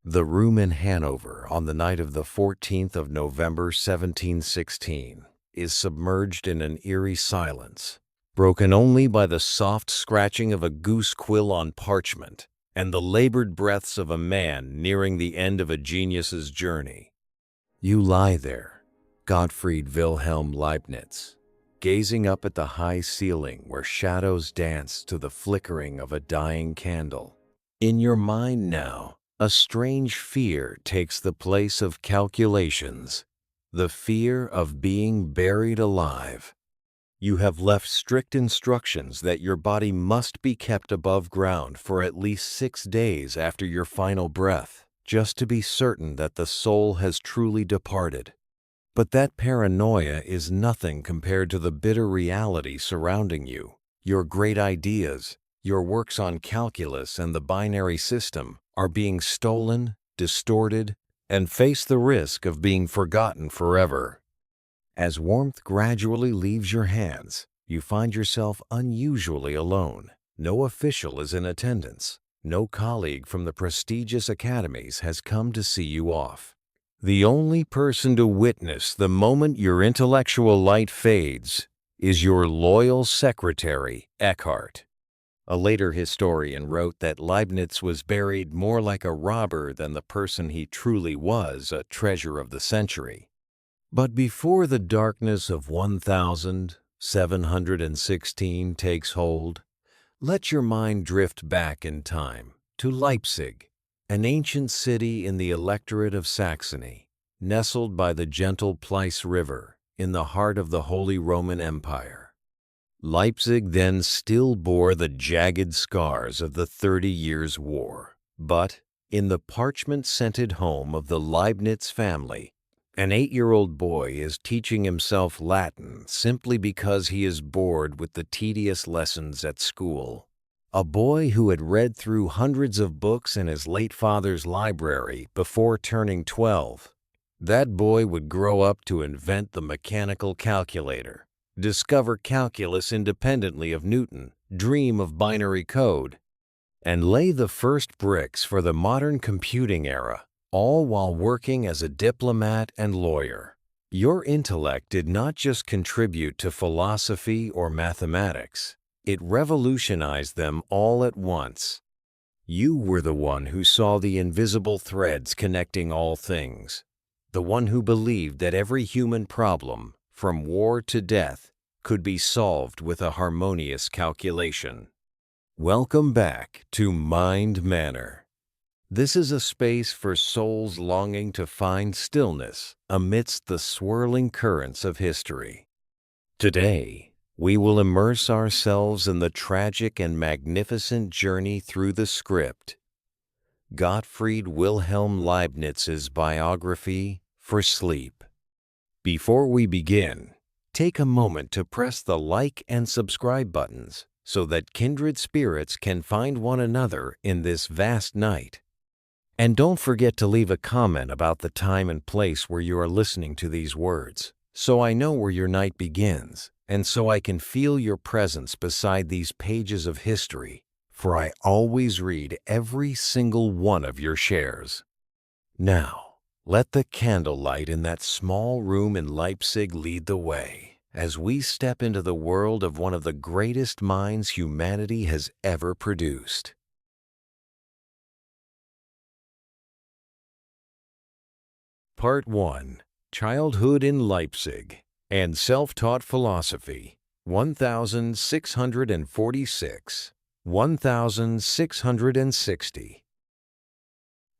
The room in Hanover on the night of the 14th of November 1716 is submerged in an eerie silence, broken only by the soft scratching of a goose quill on parchment and the labored breaths of a man nearing the end of a genius's journey. You lie there, Gottfried Wilhelm Leibniz, gazing up at the high ceiling where shadows dance to the flickering of a dying candle. In your mind now, a strange fear takes the place of calculations, the fear of being buried alive. You have left strict instructions that your body must be kept above ground for at least 6 days after your final breath, just to be certain that the soul has truly departed. But that paranoia is nothing compared to the bitter reality surrounding you. Your great ideas, your works on calculus and the binary system, are being stolen, distorted, and face the risk of being forgotten forever. As warmth gradually leaves your hands, you find yourself unusually alone. No official is in attendance. No colleague from the prestigious academies has come to see you off. The only person to witness the moment your intellectual light fades is your loyal secretary, Eckhart. A later historian wrote that Leibniz was buried more like a robber than the person he truly was, a treasure of the century. But before the darkness of 1716 takes hold, let your mind drift back in time to Leipzig, an ancient city in the electorate of Saxony, nestled by the gentle Pleiss River in the heart of the Holy Roman Empire. Leipzig then still bore the jagged scars of the 30 Years' War, but in the parchment-scented home of the Leibniz family, an 8-year-old boy is teaching himself Latin simply because he is bored with the tedious lessons at school. A boy who had read through hundreds of books in his late father's library before turning 12. That boy would grow up to invent the mechanical calculator, discover calculus independently of Newton, dream of binary code, and lay the first bricks for the modern computing era, all while working as a diplomat and lawyer. Your intellect did not just contribute to philosophy or mathematics, it revolutionized them all at once. You were the one who saw the invisible threads connecting all things, the one who believed that every human problem, from war to death, could be solved with a harmonious calculation. Welcome back to Mind Manor. This is a space for souls longing to find stillness amidst the swirling currents of history. Today, we will immerse ourselves in the tragic and magnificent journey through the script, Gottfried Wilhelm Leibniz's biography for sleep. Before we begin, take a moment to press the like and subscribe buttons so that kindred spirits can find one another in this vast night. And don't forget to leave a comment about the time and place where you are listening to these words, so I know where your night begins, and so I can feel your presence beside these pages of history, for I always read every single one of your shares. Now, let the candlelight in that small room in Leipzig lead the way as we step into the world of one of the greatest minds humanity has ever produced. Part 1. Childhood in Leipzig and Self-Taught Philosophy, 1646-1660.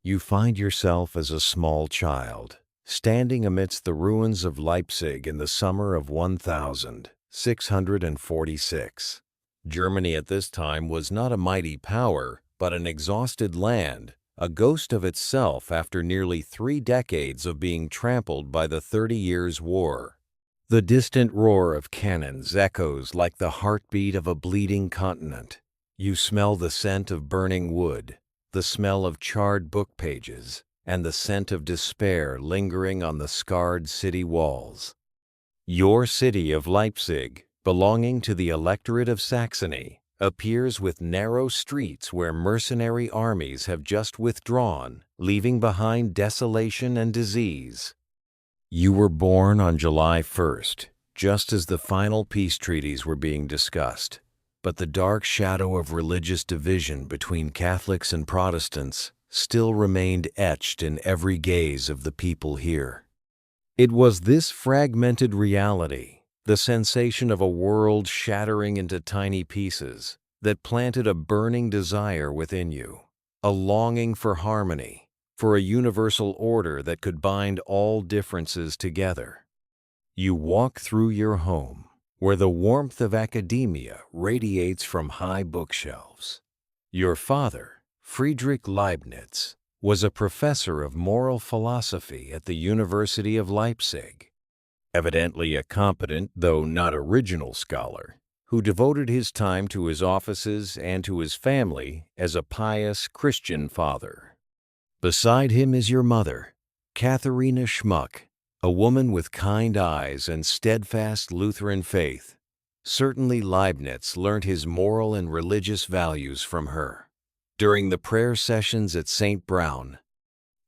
You find yourself as a small child, standing amidst the ruins of Leipzig in the summer of 1646. Germany at this time was not a mighty power, but an exhausted land, a ghost of itself after nearly 3 decades of being trampled by the 30 Years' War. The distant roar of cannons echoes like the heartbeat of a bleeding continent. You smell the scent of burning wood, the smell of charred book pages, and the scent of despair lingering on the scarred city walls. Your city of Leipzig, belonging to the electorate of Saxony, appears with narrow streets where mercenary armies have just withdrawn, leaving behind desolation and disease. You were born on July 1st, just as the final peace treaties were being discussed, but the dark shadow of religious division between Catholics and Protestants still remained etched in every gaze of the people here. It was this fragmented reality, the sensation of a world shattering into tiny pieces, that planted a burning desire within you, a longing for harmony, for a universal order that could bind all differences together. You walk through your home, where the warmth of academia radiates from high bookshelves. Your father, Friedrich Leibniz, was a professor of moral philosophy at the University of Leipzig, evidently a competent, though not original scholar, who devoted his time to his offices and to his family as a pious Christian father. Beside him is your mother, Katharina Schmuck, a woman with kind eyes and steadfast Lutheran faith. Certainly Leibniz learned his moral and religious values from her. During the prayer sessions at St. Braun,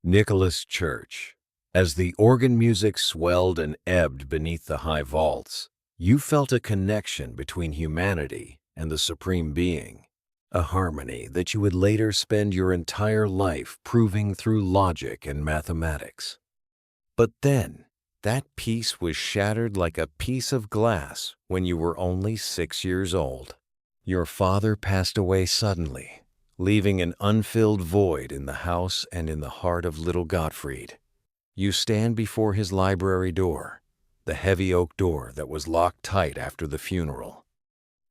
Nicholas Church, as the organ music swelled and ebbed beneath the high vaults, you felt a connection between humanity and the Supreme Being, a harmony that you would later spend your entire life proving through logic and mathematics. But then, that peace was shattered like a piece of glass when you were only 6 years old. Your father passed away suddenly, leaving an unfilled void in the house and in the heart of little Gottfried. You stand before his library door, the heavy oak door that was locked tight after the funeral.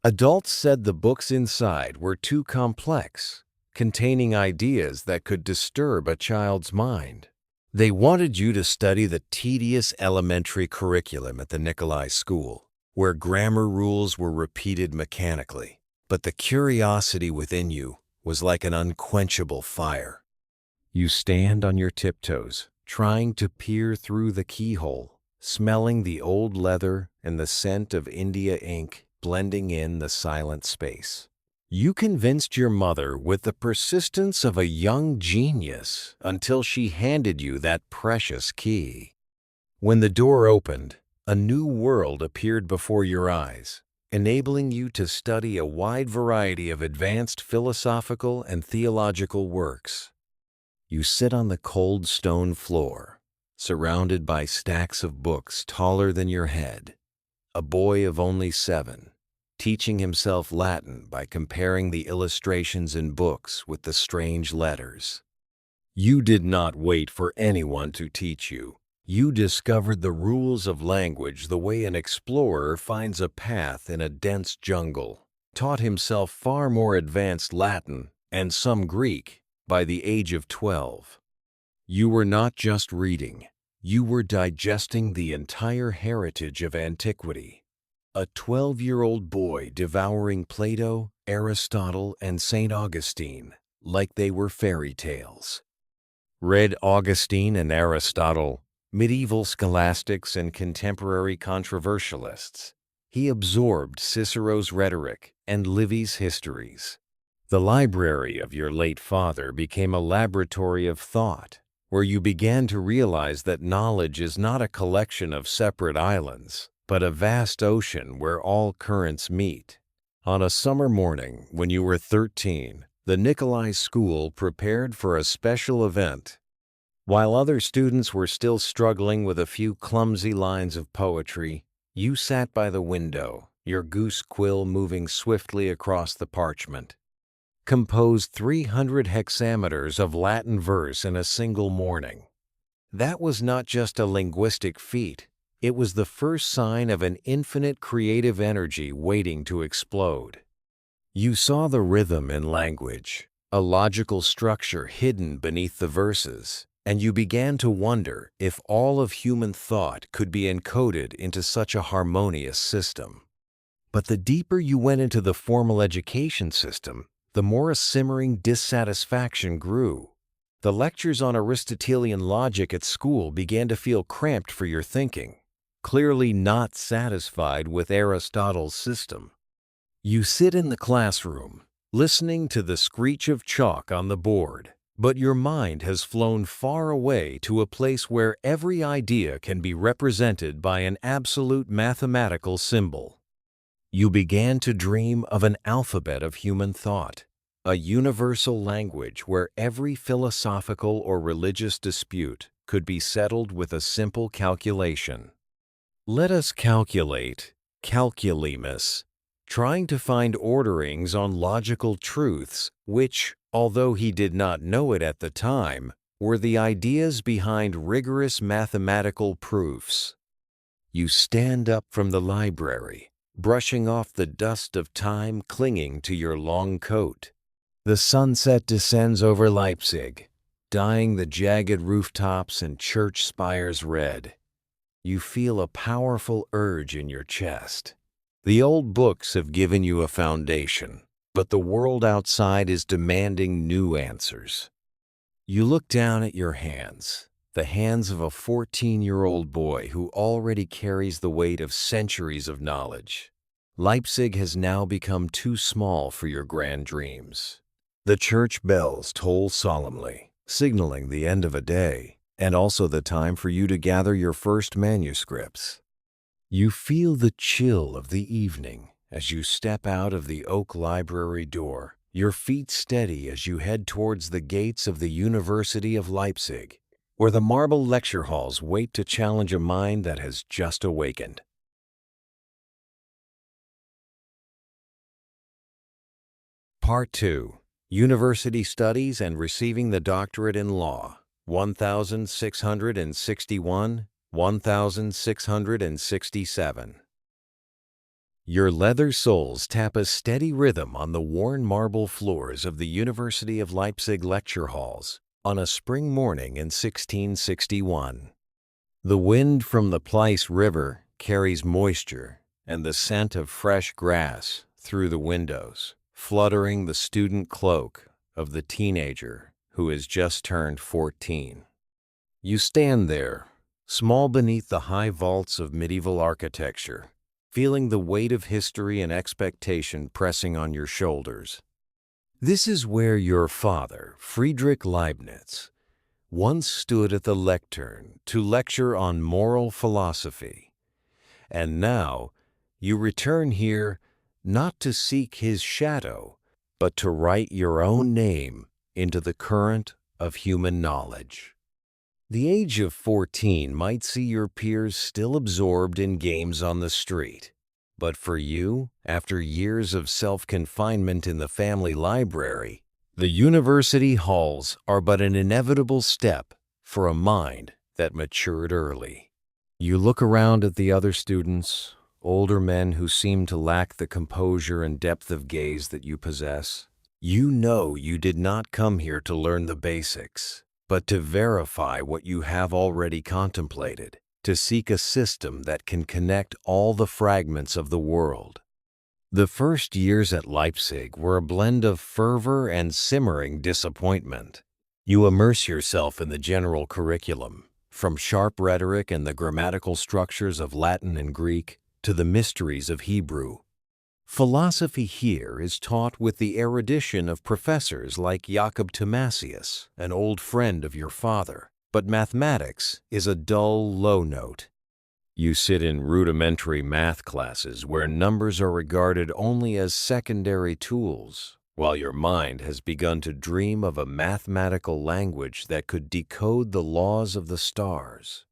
Adults said the books inside were too complex, containing ideas that could disturb a child's mind. They wanted you to study the tedious elementary curriculum at the Nikolai School, where grammar rules were repeated mechanically, but the curiosity within you was like an unquenchable fire. You stand on your tiptoes, trying to peer through the keyhole, smelling the old leather and the scent of India ink blending in the silent space. You convinced your mother with the persistence of a young genius until she handed you that precious key. When the door opened, a new world appeared before your eyes, enabling you to study a wide variety of advanced philosophical and theological works. You sit on the cold stone floor, surrounded by stacks of books taller than your head, a boy of only 7, teaching himself Latin by comparing the illustrations in books with the strange letters. You did not wait for anyone to teach you. You discovered the rules of language the way an explorer finds a path in a dense jungle, taught himself far more advanced Latin and some Greek by the age of 12. You were not just reading, you were digesting the entire heritage of antiquity. A 12-year-old boy devouring Plato, Aristotle, and St. Augustine like they were fairy tales. Read Augustine and Aristotle, medieval scholastics and contemporary controversialists. He absorbed Cicero's rhetoric and Livy's histories. The library of your late father became a laboratory of thought, where you began to realize that knowledge is not a collection of separate islands, but a vast ocean where all currents meet. On a summer morning when you were 13, the Nikolai School prepared for a special event. While other students were still struggling with a few clumsy lines of poetry, you sat by the window, your goose quill moving swiftly across the parchment. Composed 300 hexameters of Latin verse in a single morning. That was not just a linguistic feat. It was the first sign of an infinite creative energy waiting to explode. You saw the rhythm in language, a logical structure hidden beneath the verses, and you began to wonder if all of human thought could be encoded into such a harmonious system. But the deeper you went into the formal education system, the more a simmering dissatisfaction grew. The lectures on Aristotelian logic at school began to feel cramped for your thinking, clearly not satisfied with Aristotle's system. You sit in the classroom, listening to the screech of chalk on the board, but your mind has flown far away to a place where every idea can be represented by an absolute mathematical symbol. You began to dream of an alphabet of human thought, a universal language where every philosophical or religious dispute could be settled with a simple calculation. Let us calculate, calculemus, trying to find orderings on logical truths which, although he did not know it at the time, were the ideas behind rigorous mathematical proofs. You stand up from the library, brushing off the dust of time clinging to your long coat. The sunset descends over Leipzig, dyeing the jagged rooftops and church spires red. You feel a powerful urge in your chest. The old books have given you a foundation, but the world outside is demanding new answers. You look down at your hands, the hands of a 14-year-old boy who already carries the weight of centuries of knowledge. Leipzig has now become too small for your grand dreams. The church bells toll solemnly, signaling the end of a day, and also the time for you to gather your first manuscripts. You feel the chill of the evening as you step out of the oak library door, your feet steady as you head towards the gates of the University of Leipzig, where the marble lecture halls wait to challenge a mind that has just awakened. Part 2. University Studies and Receiving the Doctorate in Law, 1661–1667. Your leather soles tap a steady rhythm on the worn marble floors of the University of Leipzig lecture halls on a spring morning in 1661. The wind from the Pleiss River carries moisture and the scent of fresh grass through the windows, fluttering the student cloak of the teenager who has just turned 14. You stand there, small beneath the high vaults of medieval architecture, feeling the weight of history and expectation pressing on your shoulders. This is where your father, Friedrich Leibniz, once stood at the lectern to lecture on moral philosophy. And now you return here not to seek his shadow, but to write your own name into the current of human knowledge. The age of 14 might see your peers still absorbed in games on the street. But for you, after years of self-confinement in the family library, the university halls are but an inevitable step for a mind that matured early. You look around at the other students, older men who seem to lack the composure and depth of gaze that you possess. You know you did not come here to learn the basics, but to verify what you have already contemplated, to seek a system that can connect all the fragments of the world. The first years at Leipzig were a blend of fervor and simmering disappointment. You immerse yourself in the general curriculum, from sharp rhetoric and the grammatical structures of Latin and Greek to the mysteries of Hebrew. Philosophy here is taught with the erudition of professors like Jacob Thomasius, an old friend of your father, but mathematics is a dull, low note. You sit in rudimentary math classes where numbers are regarded only as secondary tools, while your mind has begun to dream of a mathematical language that could decode the laws of the stars.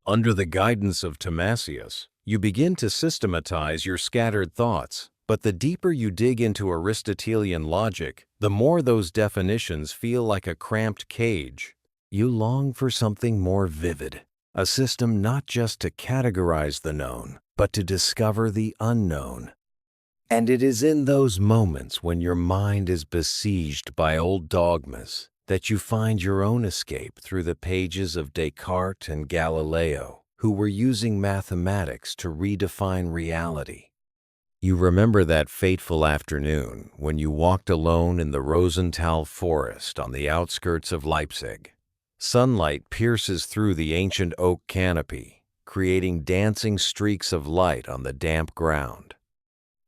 Under the guidance of Thomasius, you begin to systematize your scattered thoughts, but the deeper you dig into Aristotelian logic, the more those definitions feel like a cramped cage. You long for something more vivid, a system not just to categorize the known, but to discover the unknown. And it is in those moments when your mind is besieged by old dogmas that you find your own escape through the pages of Descartes and Galileo, who were using mathematics to redefine reality. You remember that fateful afternoon when you walked alone in the Rosenthal forest on the outskirts of Leipzig. Sunlight pierces through the ancient oak canopy, creating dancing streaks of light on the damp ground.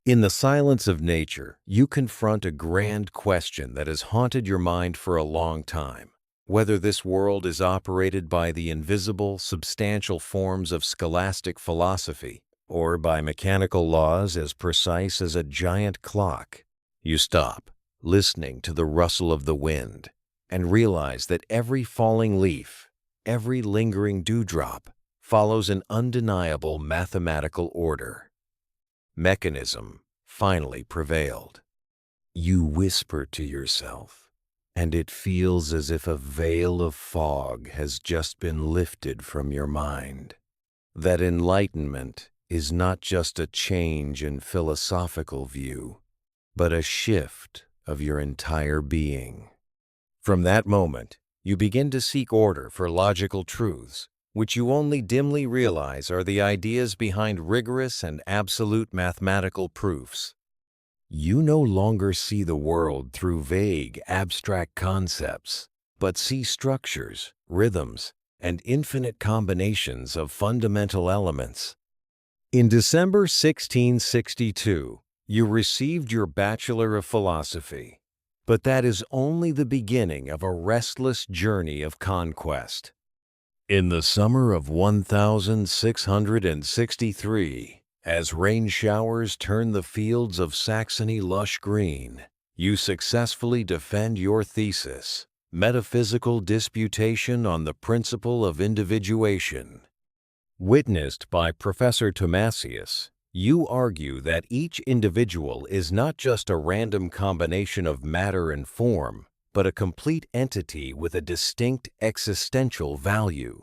In the silence of nature, you confront a grand question that has haunted your mind for a long time. Whether this world is operated by the invisible, substantial forms of scholastic philosophy, or by mechanical laws as precise as a giant clock. You stop, listening to the rustle of the wind, and realize that every falling leaf, every lingering dewdrop, follows an undeniable mathematical order. Mechanism finally prevailed. You whisper to yourself, and it feels as if a veil of fog has just been lifted from your mind. That enlightenment is not just a change in philosophical view, but a shift of your entire being. From that moment, you begin to seek order for logical truths, which you only dimly realize are the ideas behind rigorous and absolute mathematical proofs. You no longer see the world through vague, abstract concepts, but see structures, rhythms, and infinite combinations of fundamental elements. In December 1662, you received your Bachelor of Philosophy, but that is only the beginning of a restless journey of conquest. In the summer of 1663, as rain showers turn the fields of Saxony lush green, you successfully defend your thesis, Metaphysical Disputation on the Principle of Individuation. Witnessed by Professor Thomasius, you argue that each individual is not just a random combination of matter and form, but a complete entity with a distinct existential value.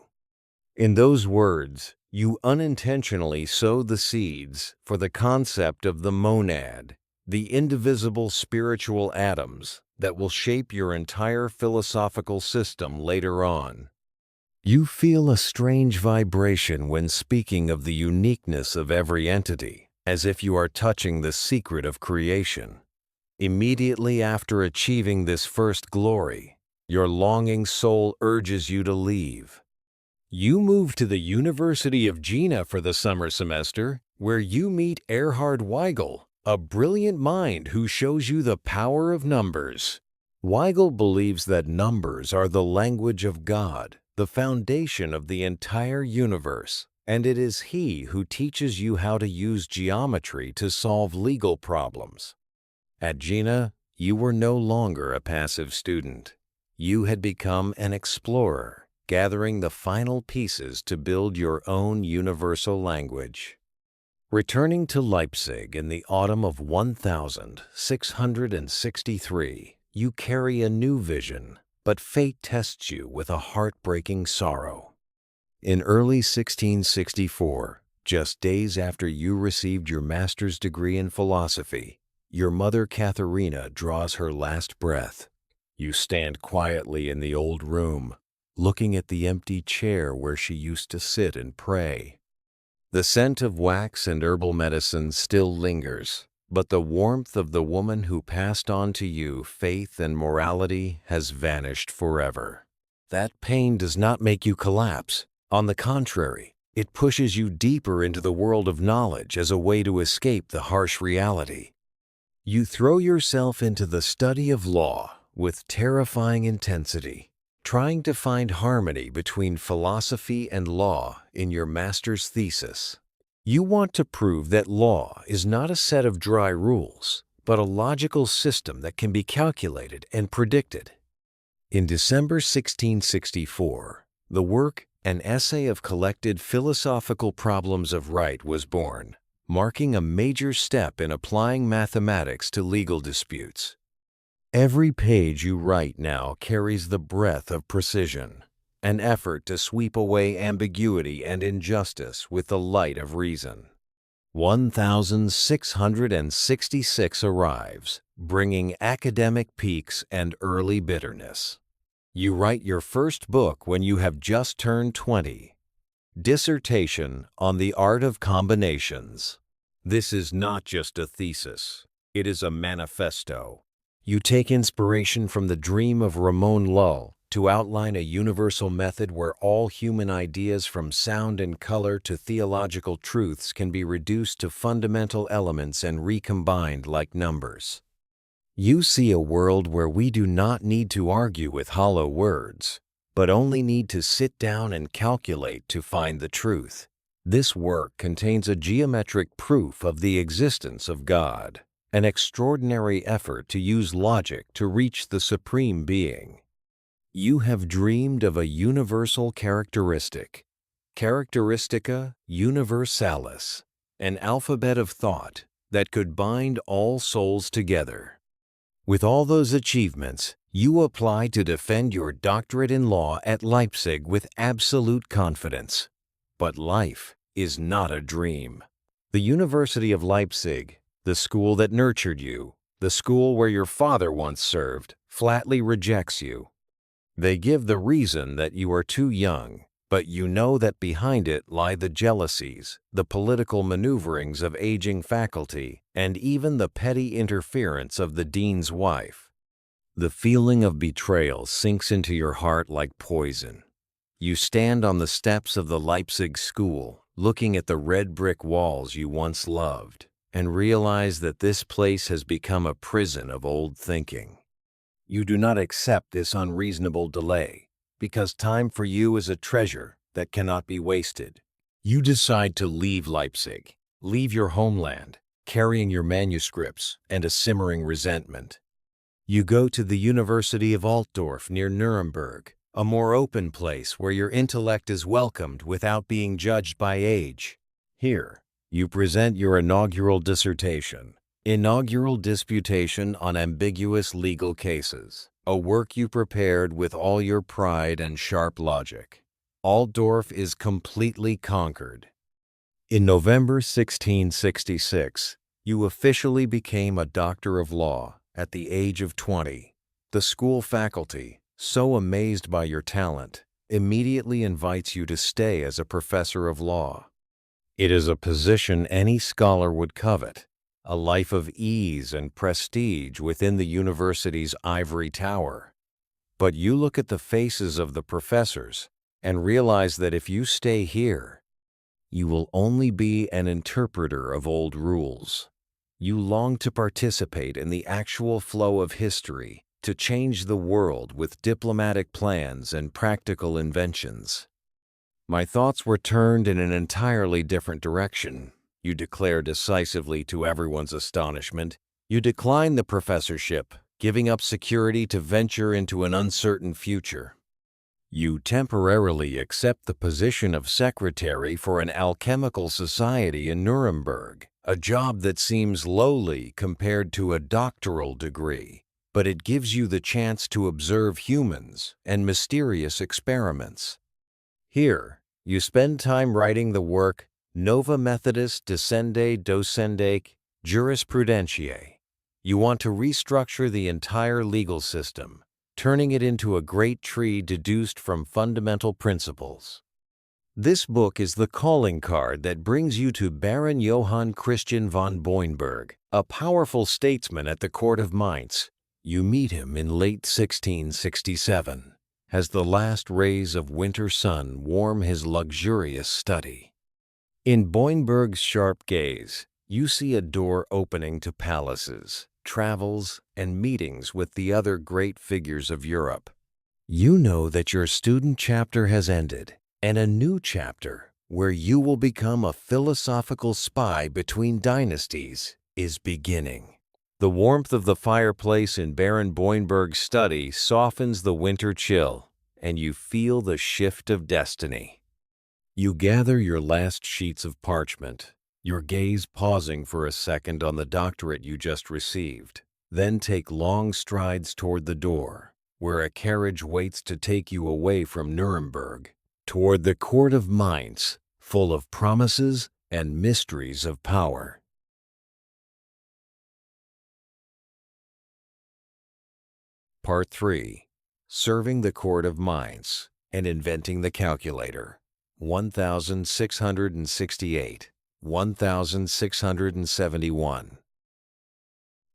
In those words, you unintentionally sow the seeds for the concept of the monad, the indivisible spiritual atoms that will shape your entire philosophical system later on. You feel a strange vibration when speaking of the uniqueness of every entity, as if you are touching the secret of creation. Immediately after achieving this first glory, your longing soul urges you to leave. You move to the University of Jena for the summer semester, where you meet Erhard Weigel, a brilliant mind who shows you the power of numbers. Weigel believes that numbers are the language of God, the foundation of the entire universe, and it is he who teaches you how to use geometry to solve legal problems. At Jena, you were no longer a passive student. You had become an explorer, gathering the final pieces to build your own universal language. Returning to Leipzig in the autumn of 1663, you carry a new vision, but fate tests you with a heartbreaking sorrow. In early 1664, just days after you received your master's degree in philosophy, your mother Katharina draws her last breath. You stand quietly in the old room, looking at the empty chair where she used to sit and pray. The scent of wax and herbal medicine still lingers, but the warmth of the woman who passed on to you faith and morality has vanished forever. That pain does not make you collapse. On the contrary, it pushes you deeper into the world of knowledge as a way to escape the harsh reality. You throw yourself into the study of law with terrifying intensity, trying to find harmony between philosophy and law in your master's thesis. You want to prove that law is not a set of dry rules, but a logical system that can be calculated and predicted. In December 1664, the work An Essay of Collected Philosophical Problems of Right was born, marking a major step in applying mathematics to legal disputes. Every page you write now carries the breath of precision, an effort to sweep away ambiguity and injustice with the light of reason. 1666 arrives, bringing academic peaks and early bitterness. You write your first book when you have just turned 20. Dissertation on the Art of Combinations. This is not just a thesis. It is a manifesto. You take inspiration from the dream of Ramon Lull, to outline a universal method where all human ideas from sound and color to theological truths can be reduced to fundamental elements and recombined like numbers. You see a world where we do not need to argue with hollow words, but only need to sit down and calculate to find the truth. This work contains a geometric proof of the existence of God, an extraordinary effort to use logic to reach the Supreme Being. You have dreamed of a universal characteristic, Characteristica Universalis, an alphabet of thought that could bind all souls together. With all those achievements, you apply to defend your doctorate in law at Leipzig with absolute confidence. But life is not a dream. The University of Leipzig, the school that nurtured you, the school where your father once served, flatly rejects you. They give the reason that you are too young, but you know that behind it lie the jealousies, the political maneuverings of aging faculty, and even the petty interference of the dean's wife. The feeling of betrayal sinks into your heart like poison. You stand on the steps of the Leipzig school, looking at the red brick walls you once loved, and realize that this place has become a prison of old thinking. You do not accept this unreasonable delay, because time for you is a treasure that cannot be wasted. You decide to leave Leipzig, leave your homeland, carrying your manuscripts and a simmering resentment. You go to the University of Altdorf near Nuremberg, a more open place where your intellect is welcomed without being judged by age. Here, you present your inaugural dissertation, Inaugural Disputation on Ambiguous Legal Cases, a work you prepared with all your pride and sharp logic. Altdorf is completely conquered. In November 1666, you officially became a doctor of law at the age of 20. The school faculty, so amazed by your talent, immediately invites you to stay as a professor of law. It is a position any scholar would covet, a life of ease and prestige within the university's ivory tower. But you look at the faces of the professors and realize that if you stay here, you will only be an interpreter of old rules. You long to participate in the actual flow of history, to change the world with diplomatic plans and practical inventions. My thoughts were turned in an entirely different direction. You declare decisively to everyone's astonishment. You decline the professorship, giving up security to venture into an uncertain future. You temporarily accept the position of secretary for an alchemical society in Nuremberg, a job that seems lowly compared to a doctoral degree, but it gives you the chance to observe humans and mysterious experiments. Here, you spend time writing the work Nova Methodus Descendi Docendæ Jurisprudentiae. You want to restructure the entire legal system, turning it into a great tree deduced from fundamental principles. This book is the calling card that brings you to Baron Johann Christian von Boinberg, a powerful statesman at the court of Mainz. You meet him in late 1667, as the last rays of winter sun warm his luxurious study. In Boinberg's sharp gaze, you see a door opening to palaces, travels, and meetings with the other great figures of Europe. You know that your student chapter has ended, and a new chapter, where you will become a philosophical spy between dynasties, is beginning. The warmth of the fireplace in Baron Boinberg's study softens the winter chill, and you feel the shift of destiny. You gather your last sheets of parchment, your gaze pausing for a second on the doctorate you just received, then take long strides toward the door, where a carriage waits to take you away from Nuremberg, toward the court of Mainz, full of promises and mysteries of power. Part 3. Serving the court of Mainz and inventing the calculator. 1668, 1671.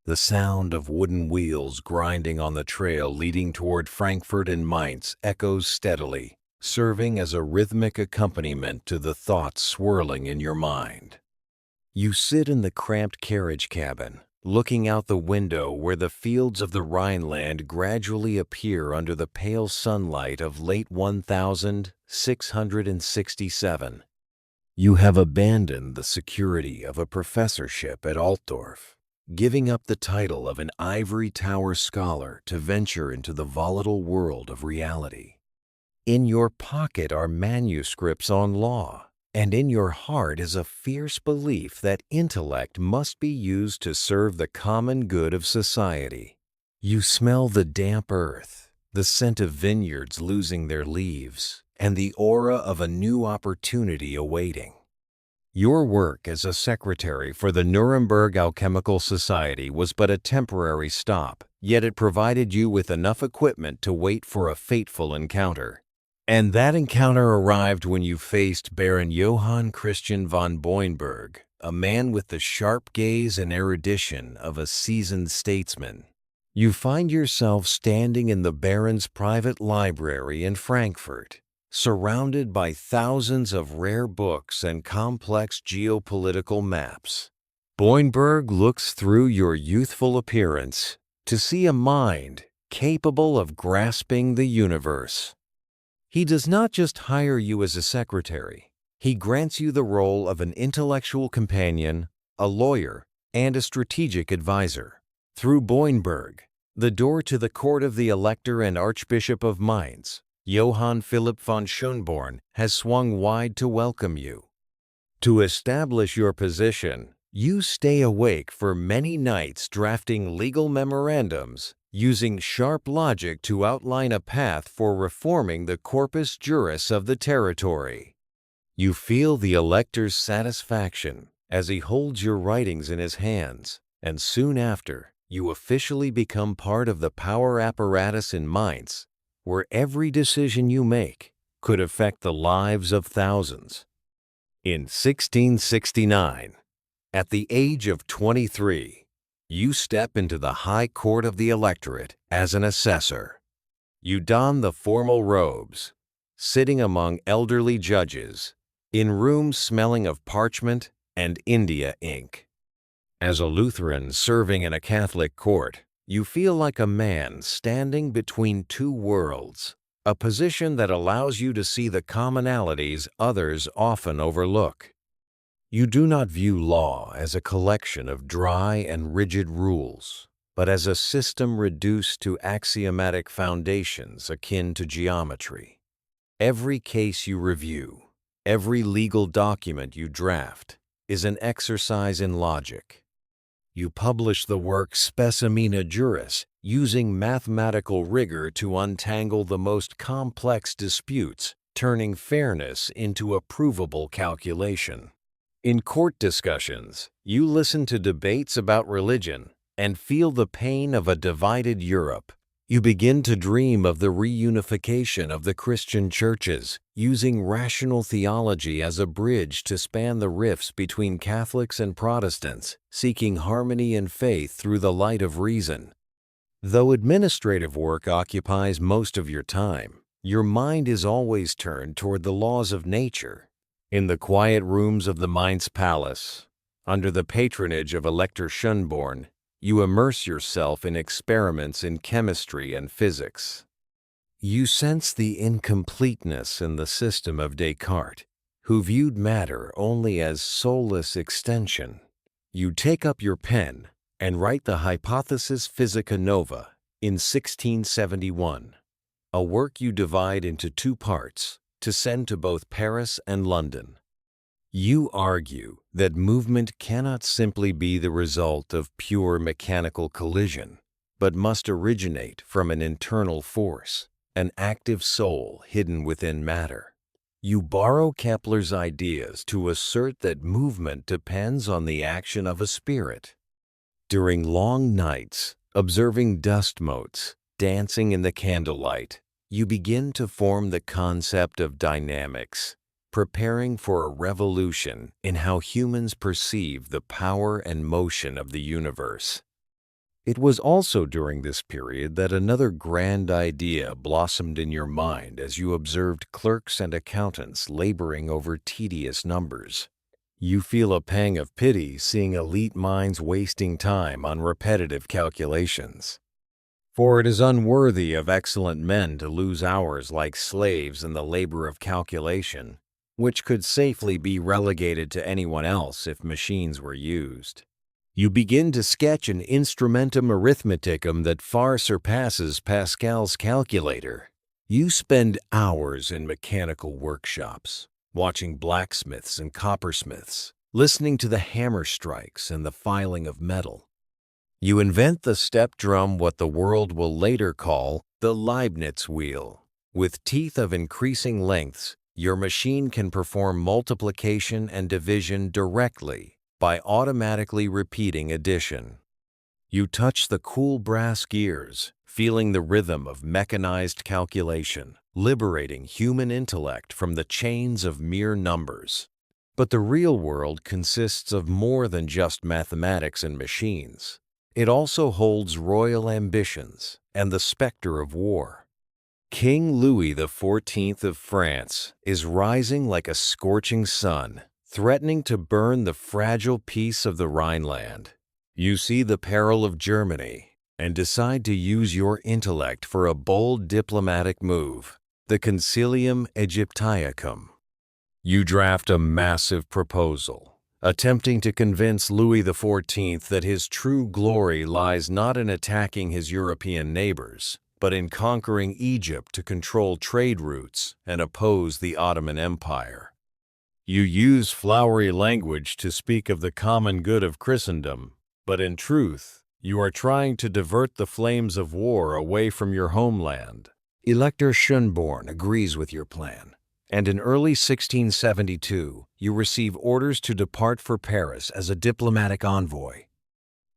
The sound of wooden wheels grinding on the trail leading toward Frankfurt and Mainz echoes steadily, serving as a rhythmic accompaniment to the thoughts swirling in your mind. You sit in the cramped carriage cabin, looking out the window where the fields of the Rhineland gradually appear under the pale sunlight of late 1667. You have abandoned the security of a professorship at Altdorf, giving up the title of an ivory tower scholar to venture into the volatile world of reality. In your pocket are manuscripts on law, and in your heart is a fierce belief that intellect must be used to serve the common good of society. You smell the damp earth, the scent of vineyards losing their leaves, and the aura of a new opportunity awaiting. Your work as a secretary for the Nuremberg Alchemical Society was but a temporary stop, yet it provided you with enough equipment to wait for a fateful encounter. And that encounter arrived when you faced Baron Johann Christian von Boinberg, a man with the sharp gaze and erudition of a seasoned statesman. You find yourself standing in the Baron's private library in Frankfurt, surrounded by thousands of rare books and complex geopolitical maps. Boinberg looks through your youthful appearance to see a mind capable of grasping the universe. He does not just hire you as a secretary. He grants you the role of an intellectual companion, a lawyer, and a strategic advisor. Through Boinberg, the door to the court of the Elector and Archbishop of Mainz, Johann Philipp von Schönborn, has swung wide to welcome you. To establish your position, you stay awake for many nights drafting legal memorandums, using sharp logic to outline a path for reforming the corpus juris of the territory. You feel the elector's satisfaction as he holds your writings in his hands, and soon after, you officially become part of the power apparatus in Mainz, where every decision you make could affect the lives of thousands. In 1669, at the age of 23, you step into the High Court of the Electorate as an assessor. You don the formal robes, sitting among elderly judges, in rooms smelling of parchment and India ink. As a Lutheran serving in a Catholic court, you feel like a man standing between two worlds, a position that allows you to see the commonalities others often overlook. You do not view law as a collection of dry and rigid rules, but as a system reduced to axiomatic foundations akin to geometry. Every case you review, every legal document you draft, is an exercise in logic. You publish the work Specimina Juris, using mathematical rigor to untangle the most complex disputes, turning fairness into a provable calculation. In court discussions, you listen to debates about religion and feel the pain of a divided Europe. You begin to dream of the reunification of the Christian churches, using rational theology as a bridge to span the rifts between Catholics and Protestants, seeking harmony in faith through the light of reason. Though administrative work occupies most of your time, your mind is always turned toward the laws of nature. In the quiet rooms of the Mainz Palace, under the patronage of Elector Schönborn, you immerse yourself in experiments in chemistry and physics. You sense the incompleteness in the system of Descartes, who viewed matter only as soulless extension. You take up your pen and write the Hypothesis Physica Nova in 1671, a work you divide into two parts to send to both Paris and London. You argue that movement cannot simply be the result of pure mechanical collision, but must originate from an internal force, an active soul hidden within matter. You borrow Kepler's ideas to assert that movement depends on the action of a spirit. During long nights, observing dust motes, dancing in the candlelight, you begin to form the concept of dynamics, preparing for a revolution in how humans perceive the power and motion of the universe. It was also during this period that another grand idea blossomed in your mind as you observed clerks and accountants laboring over tedious numbers. You feel a pang of pity seeing elite minds wasting time on repetitive calculations. For it is unworthy of excellent men to lose hours like slaves in the labor of calculation, which could safely be relegated to anyone else if machines were used. You begin to sketch an instrumentum arithmeticum that far surpasses Pascal's calculator. You spend hours in mechanical workshops, watching blacksmiths and coppersmiths, listening to the hammer strikes and the filing of metal. You invent the step drum, what the world will later call the Leibniz wheel. With teeth of increasing lengths, your machine can perform multiplication and division directly by automatically repeating addition. You touch the cool brass gears, feeling the rhythm of mechanized calculation, liberating human intellect from the chains of mere numbers. But the real world consists of more than just mathematics and machines. It also holds royal ambitions and the specter of war. King Louis XIV of France is rising like a scorching sun, threatening to burn the fragile peace of the Rhineland. You see the peril of Germany and decide to use your intellect for a bold diplomatic move, the Concilium Aegyptiacum. You draft a massive proposal, attempting to convince Louis XIV that his true glory lies not in attacking his European neighbors, but in conquering Egypt to control trade routes and oppose the Ottoman Empire. You use flowery language to speak of the common good of Christendom, but in truth, you are trying to divert the flames of war away from your homeland. Elector Schönborn agrees with your plan, and in early 1672, you receive orders to depart for Paris as a diplomatic envoy.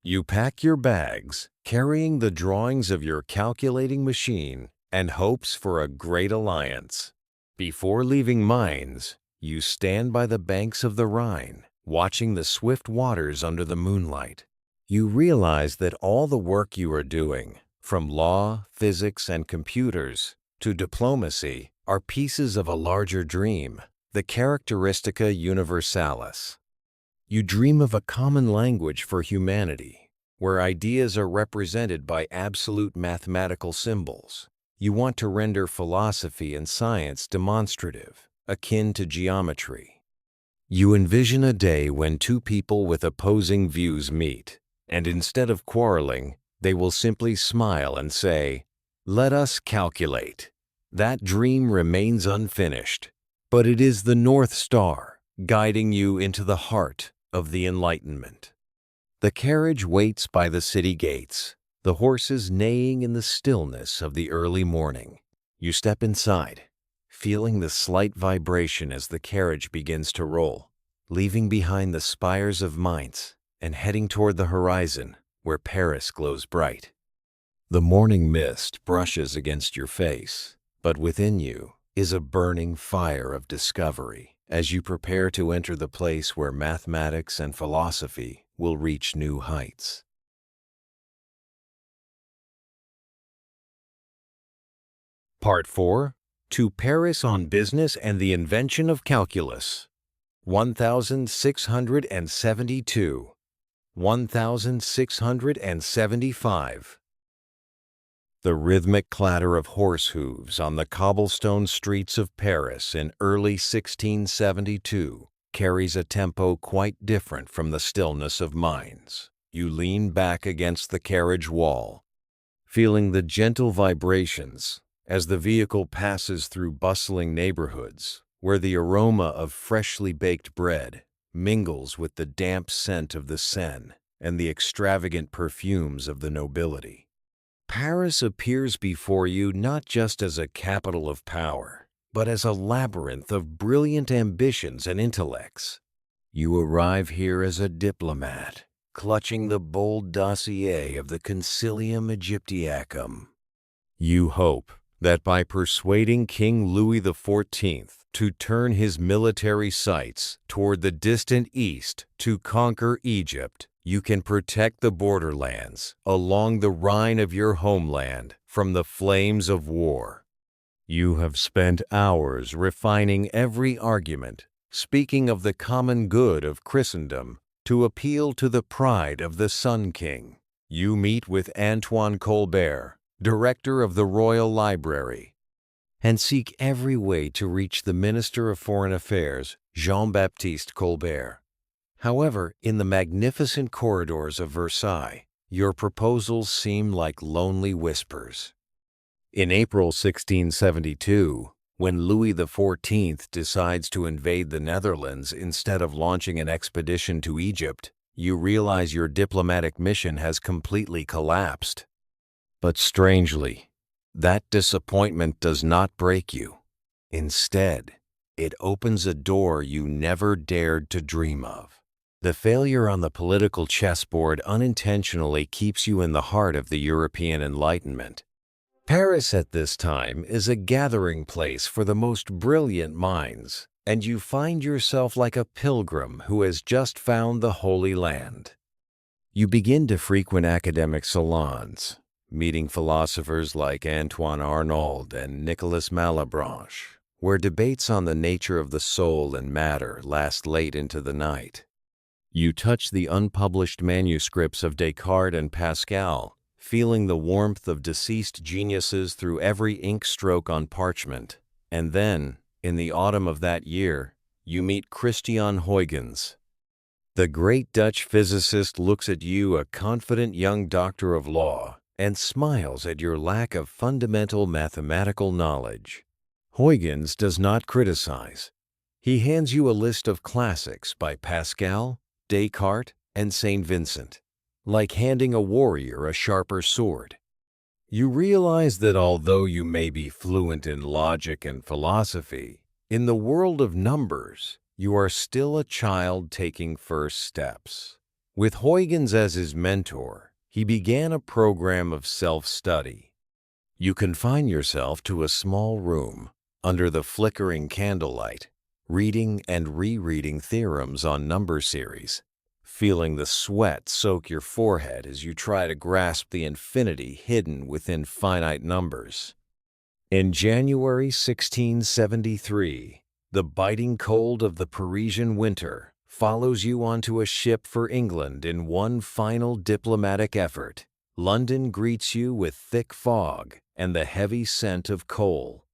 You pack your bags, carrying the drawings of your calculating machine and hopes for a great alliance. Before leaving Mainz, you stand by the banks of the Rhine, watching the swift waters under the moonlight. You realize that all the work you are doing, from law, physics, and computers to diplomacy, are pieces of a larger dream, the Characteristica Universalis. You dream of a common language for humanity, where ideas are represented by absolute mathematical symbols. You want to render philosophy and science demonstrative, akin to geometry. You envision a day when two people with opposing views meet, and instead of quarreling, they will simply smile and say, "Let us calculate." That dream remains unfinished, but it is the North Star guiding you into the heart of the Enlightenment. The carriage waits by the city gates, the horses neighing in the stillness of the early morning. You step inside, feeling the slight vibration as the carriage begins to roll, leaving behind the spires of Mainz and heading toward the horizon where Paris glows bright. The morning mist brushes against your face, but within you is a burning fire of discovery as you prepare to enter the place where mathematics and philosophy will reach new heights. Part 4. To Paris on Business and the Invention of Calculus. 1672. 1675. The rhythmic clatter of horse hooves on the cobblestone streets of Paris in early 1672 carries a tempo quite different from the stillness of Mainz. You lean back against the carriage wall, feeling the gentle vibrations as the vehicle passes through bustling neighborhoods where the aroma of freshly baked bread mingles with the damp scent of the Seine and the extravagant perfumes of the nobility. Paris appears before you not just as a capital of power, but as a labyrinth of brilliant ambitions and intellects. You arrive here as a diplomat, clutching the bold dossier of the Concilium Aegyptiacum. You hope that by persuading King Louis XIV to turn his military sights toward the distant east to conquer Egypt, You can protect the borderlands along the Rhine of your homeland from the flames of war. You have spent hours refining every argument, speaking of the common good of Christendom, to appeal to the pride of the Sun King. You meet with Antoine Colbert, director of the Royal Library, and seek every way to reach the Minister of Foreign Affairs, Jean-Baptiste Colbert. However, in the magnificent corridors of Versailles, your proposals seem like lonely whispers. In April 1672, when Louis XIV decides to invade the Netherlands instead of launching an expedition to Egypt, you realize your diplomatic mission has completely collapsed. But strangely, that disappointment does not break you. Instead, it opens a door you never dared to dream of. The failure on the political chessboard unintentionally keeps you in the heart of the European Enlightenment. Paris at this time is a gathering place for the most brilliant minds, and you find yourself like a pilgrim who has just found the Holy Land. You begin to frequent academic salons, meeting philosophers like Antoine Arnauld and Nicolas Malebranche, where debates on the nature of the soul and matter last late into the night. You touch the unpublished manuscripts of Descartes and Pascal, feeling the warmth of deceased geniuses through every ink stroke on parchment. And then, in the autumn of that year, you meet Christian Huygens. The great Dutch physicist looks at you, a confident young doctor of law, and smiles at your lack of fundamental mathematical knowledge. Huygens does not criticize. He hands you a list of classics by Pascal, Descartes, and Saint Vincent, like handing a warrior a sharper sword. You realize that although you may be fluent in logic and philosophy, in the world of numbers, you are still a child taking first steps. With Huygens as his mentor, he began a program of self-study. You confine yourself to a small room, under the flickering candlelight, reading and rereading theorems on number series, feeling the sweat soak your forehead as you try to grasp the infinity hidden within finite numbers. In January 1673, the biting cold of the Parisian winter follows you onto a ship for England in one final diplomatic effort. London greets you with thick fog and the heavy scent of coal.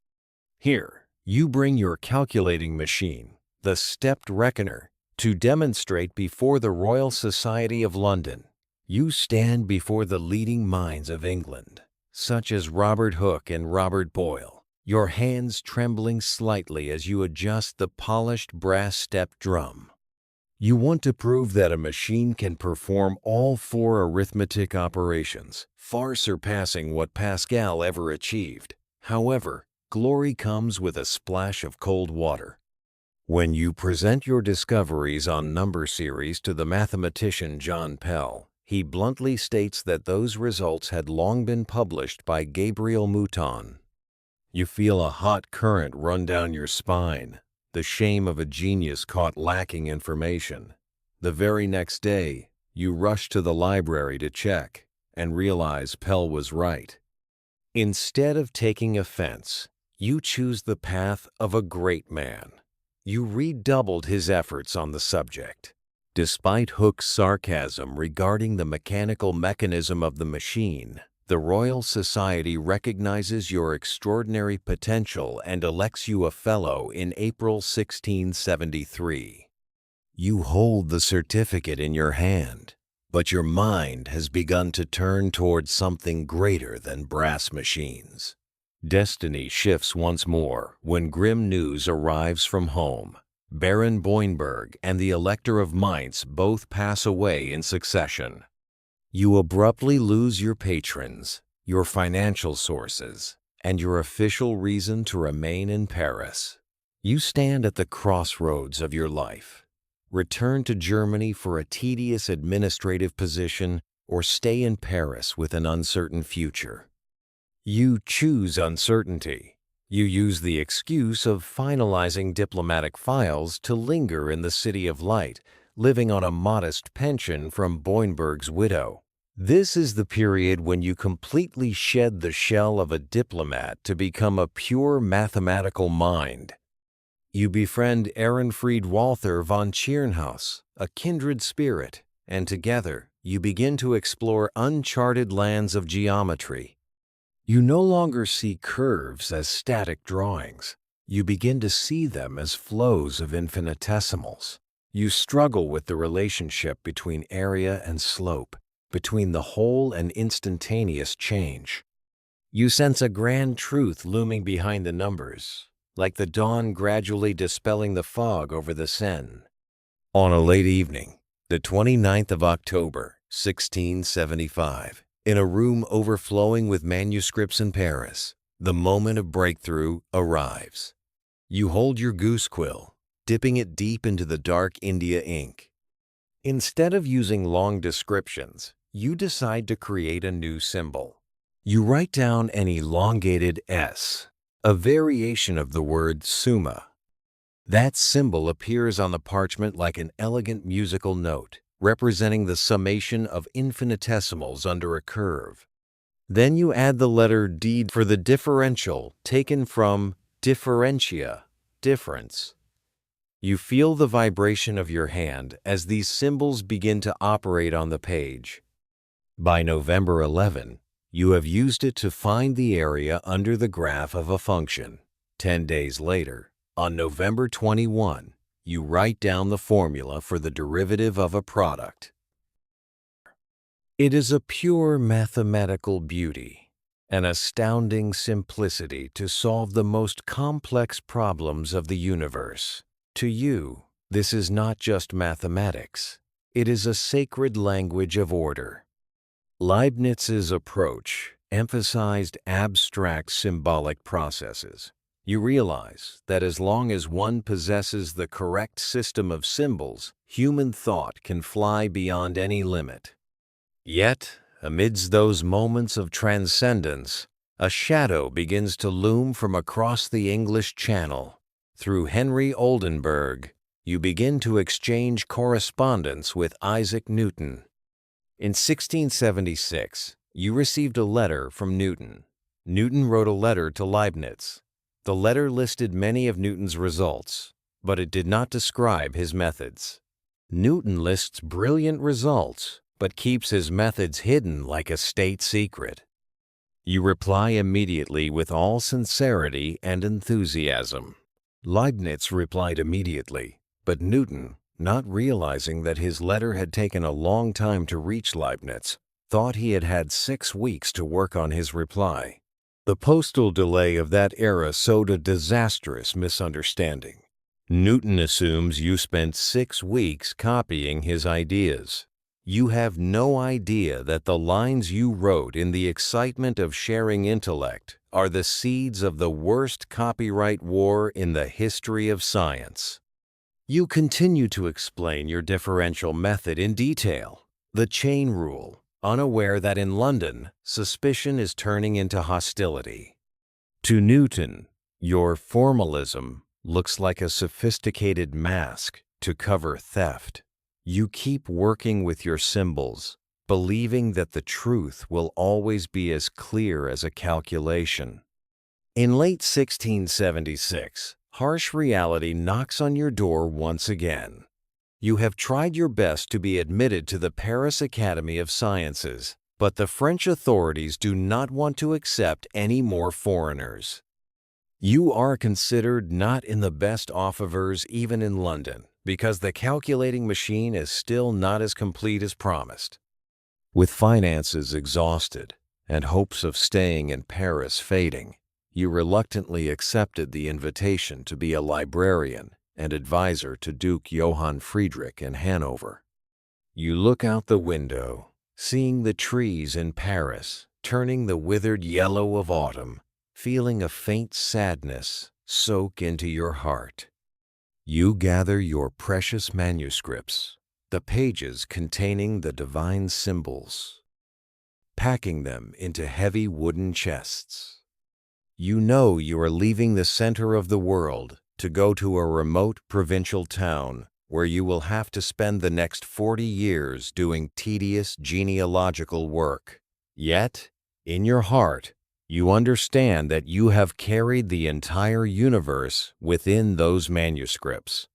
Here, you bring your calculating machine, the stepped reckoner, to demonstrate before the Royal Society of London. You stand before the leading minds of England, such as Robert Hooke and Robert Boyle, your hands trembling slightly as you adjust the polished brass step drum. You want to prove that a machine can perform all four arithmetic operations, far surpassing what Pascal ever achieved. However, glory comes with a splash of cold water. When you present your discoveries on number series to the mathematician John Pell, he bluntly states that those results had long been published by Gabriel Mouton. You feel a hot current run down your spine, the shame of a genius caught lacking information. The very next day, you rush to the library to check and realize Pell was right. Instead of taking offense, you choose the path of a great man. You redoubled his efforts on the subject. Despite Hooke's sarcasm regarding the mechanical mechanism of the machine, the Royal Society recognizes your extraordinary potential and elects you a fellow in April 1673. You hold the certificate in your hand, but your mind has begun to turn towards something greater than brass machines. Destiny shifts once more when grim news arrives from home. Baron Boinberg and the Elector of Mainz both pass away in succession. You abruptly lose your patrons, your financial sources, and your official reason to remain in Paris. You stand at the crossroads of your life. Return to Germany for a tedious administrative position or stay in Paris with an uncertain future. You choose uncertainty. You use the excuse of finalizing diplomatic files to linger in the City of Light, living on a modest pension from Boinberg's widow. This is the period when you completely shed the shell of a diplomat to become a pure mathematical mind. You befriend Ehrenfried Walther von Tschirnhaus, a kindred spirit, and together you begin to explore uncharted lands of geometry. You no longer see curves as static drawings. You begin to see them as flows of infinitesimals. You struggle with the relationship between area and slope, between the whole and instantaneous change. You sense a grand truth looming behind the numbers, like the dawn gradually dispelling the fog over the Seine. On a late evening, the 29th of October, 1675, in a room overflowing with manuscripts in Paris, the moment of breakthrough arrives. You hold your goose quill, dipping it deep into the dark India ink. Instead of using long descriptions, you decide to create a new symbol. You write down an elongated S, a variation of the word summa. That symbol appears on the parchment like an elegant musical note, representing the summation of infinitesimals under a curve. Then you add the letter D for the differential, taken from differentia, difference. You feel the vibration of your hand as these symbols begin to operate on the page. By November 11, you have used it to find the area under the graph of a function. 10 days later, on November 21, you write down the formula for the derivative of a product. It is a pure mathematical beauty, an astounding simplicity to solve the most complex problems of the universe. To you, this is not just mathematics. It is a sacred language of order. Leibniz's approach emphasized abstract symbolic processes. You realize that as long as one possesses the correct system of symbols, human thought can fly beyond any limit. Yet, amidst those moments of transcendence, a shadow begins to loom from across the English Channel. Through Henry Oldenburg, you begin to exchange correspondence with Isaac Newton. In 1676, you received a letter from Newton. Newton wrote a letter to Leibniz. The letter listed many of Newton's results, but it did not describe his methods. Newton lists brilliant results, but keeps his methods hidden like a state secret. You reply immediately with all sincerity and enthusiasm. Leibniz replied immediately, but Newton, not realizing that his letter had taken a long time to reach Leibniz, thought he had had 6 weeks to work on his reply. The postal delay of that era sowed a disastrous misunderstanding. Newton assumes you spent 6 weeks copying his ideas. You have no idea that the lines you wrote in the excitement of sharing intellect are the seeds of the worst copyright war in the history of science. You continue to explain your differential method in detail, the chain rule, unaware that in London, suspicion is turning into hostility. To Newton, your formalism looks like a sophisticated mask to cover theft. You keep working with your symbols, believing that the truth will always be as clear as a calculation. In late 1676, harsh reality knocks on your door once again. You have tried your best to be admitted to the Paris Academy of Sciences, but the French authorities do not want to accept any more foreigners. You are considered not in the best offers even in London, because the calculating machine is still not as complete as promised. With finances exhausted and hopes of staying in Paris fading, you reluctantly accepted the invitation to be a librarian and advisor to Duke Johann Friedrich in Hanover. You look out the window, seeing the trees in Paris turning the withered yellow of autumn, feeling a faint sadness soak into your heart. You gather your precious manuscripts, the pages containing the divine symbols, packing them into heavy wooden chests. You know you are leaving the center of the world to go to a remote provincial town where you will have to spend the next 40 years doing tedious genealogical work. Yet, in your heart, you understand that you have carried the entire universe within those manuscripts.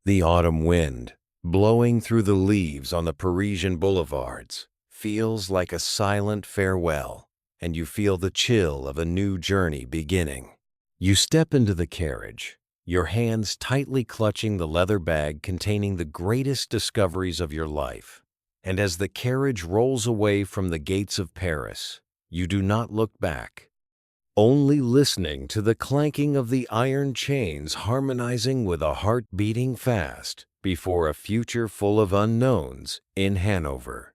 The autumn wind, blowing through the leaves on the Parisian boulevards, feels like a silent farewell, and you feel the chill of a new journey beginning. You step into the carriage, your hands tightly clutching the leather bag containing the greatest discoveries of your life. And as the carriage rolls away from the gates of Paris, you do not look back, only listening to the clanking of the iron chains harmonizing with a heart beating fast before a future full of unknowns in Hanover.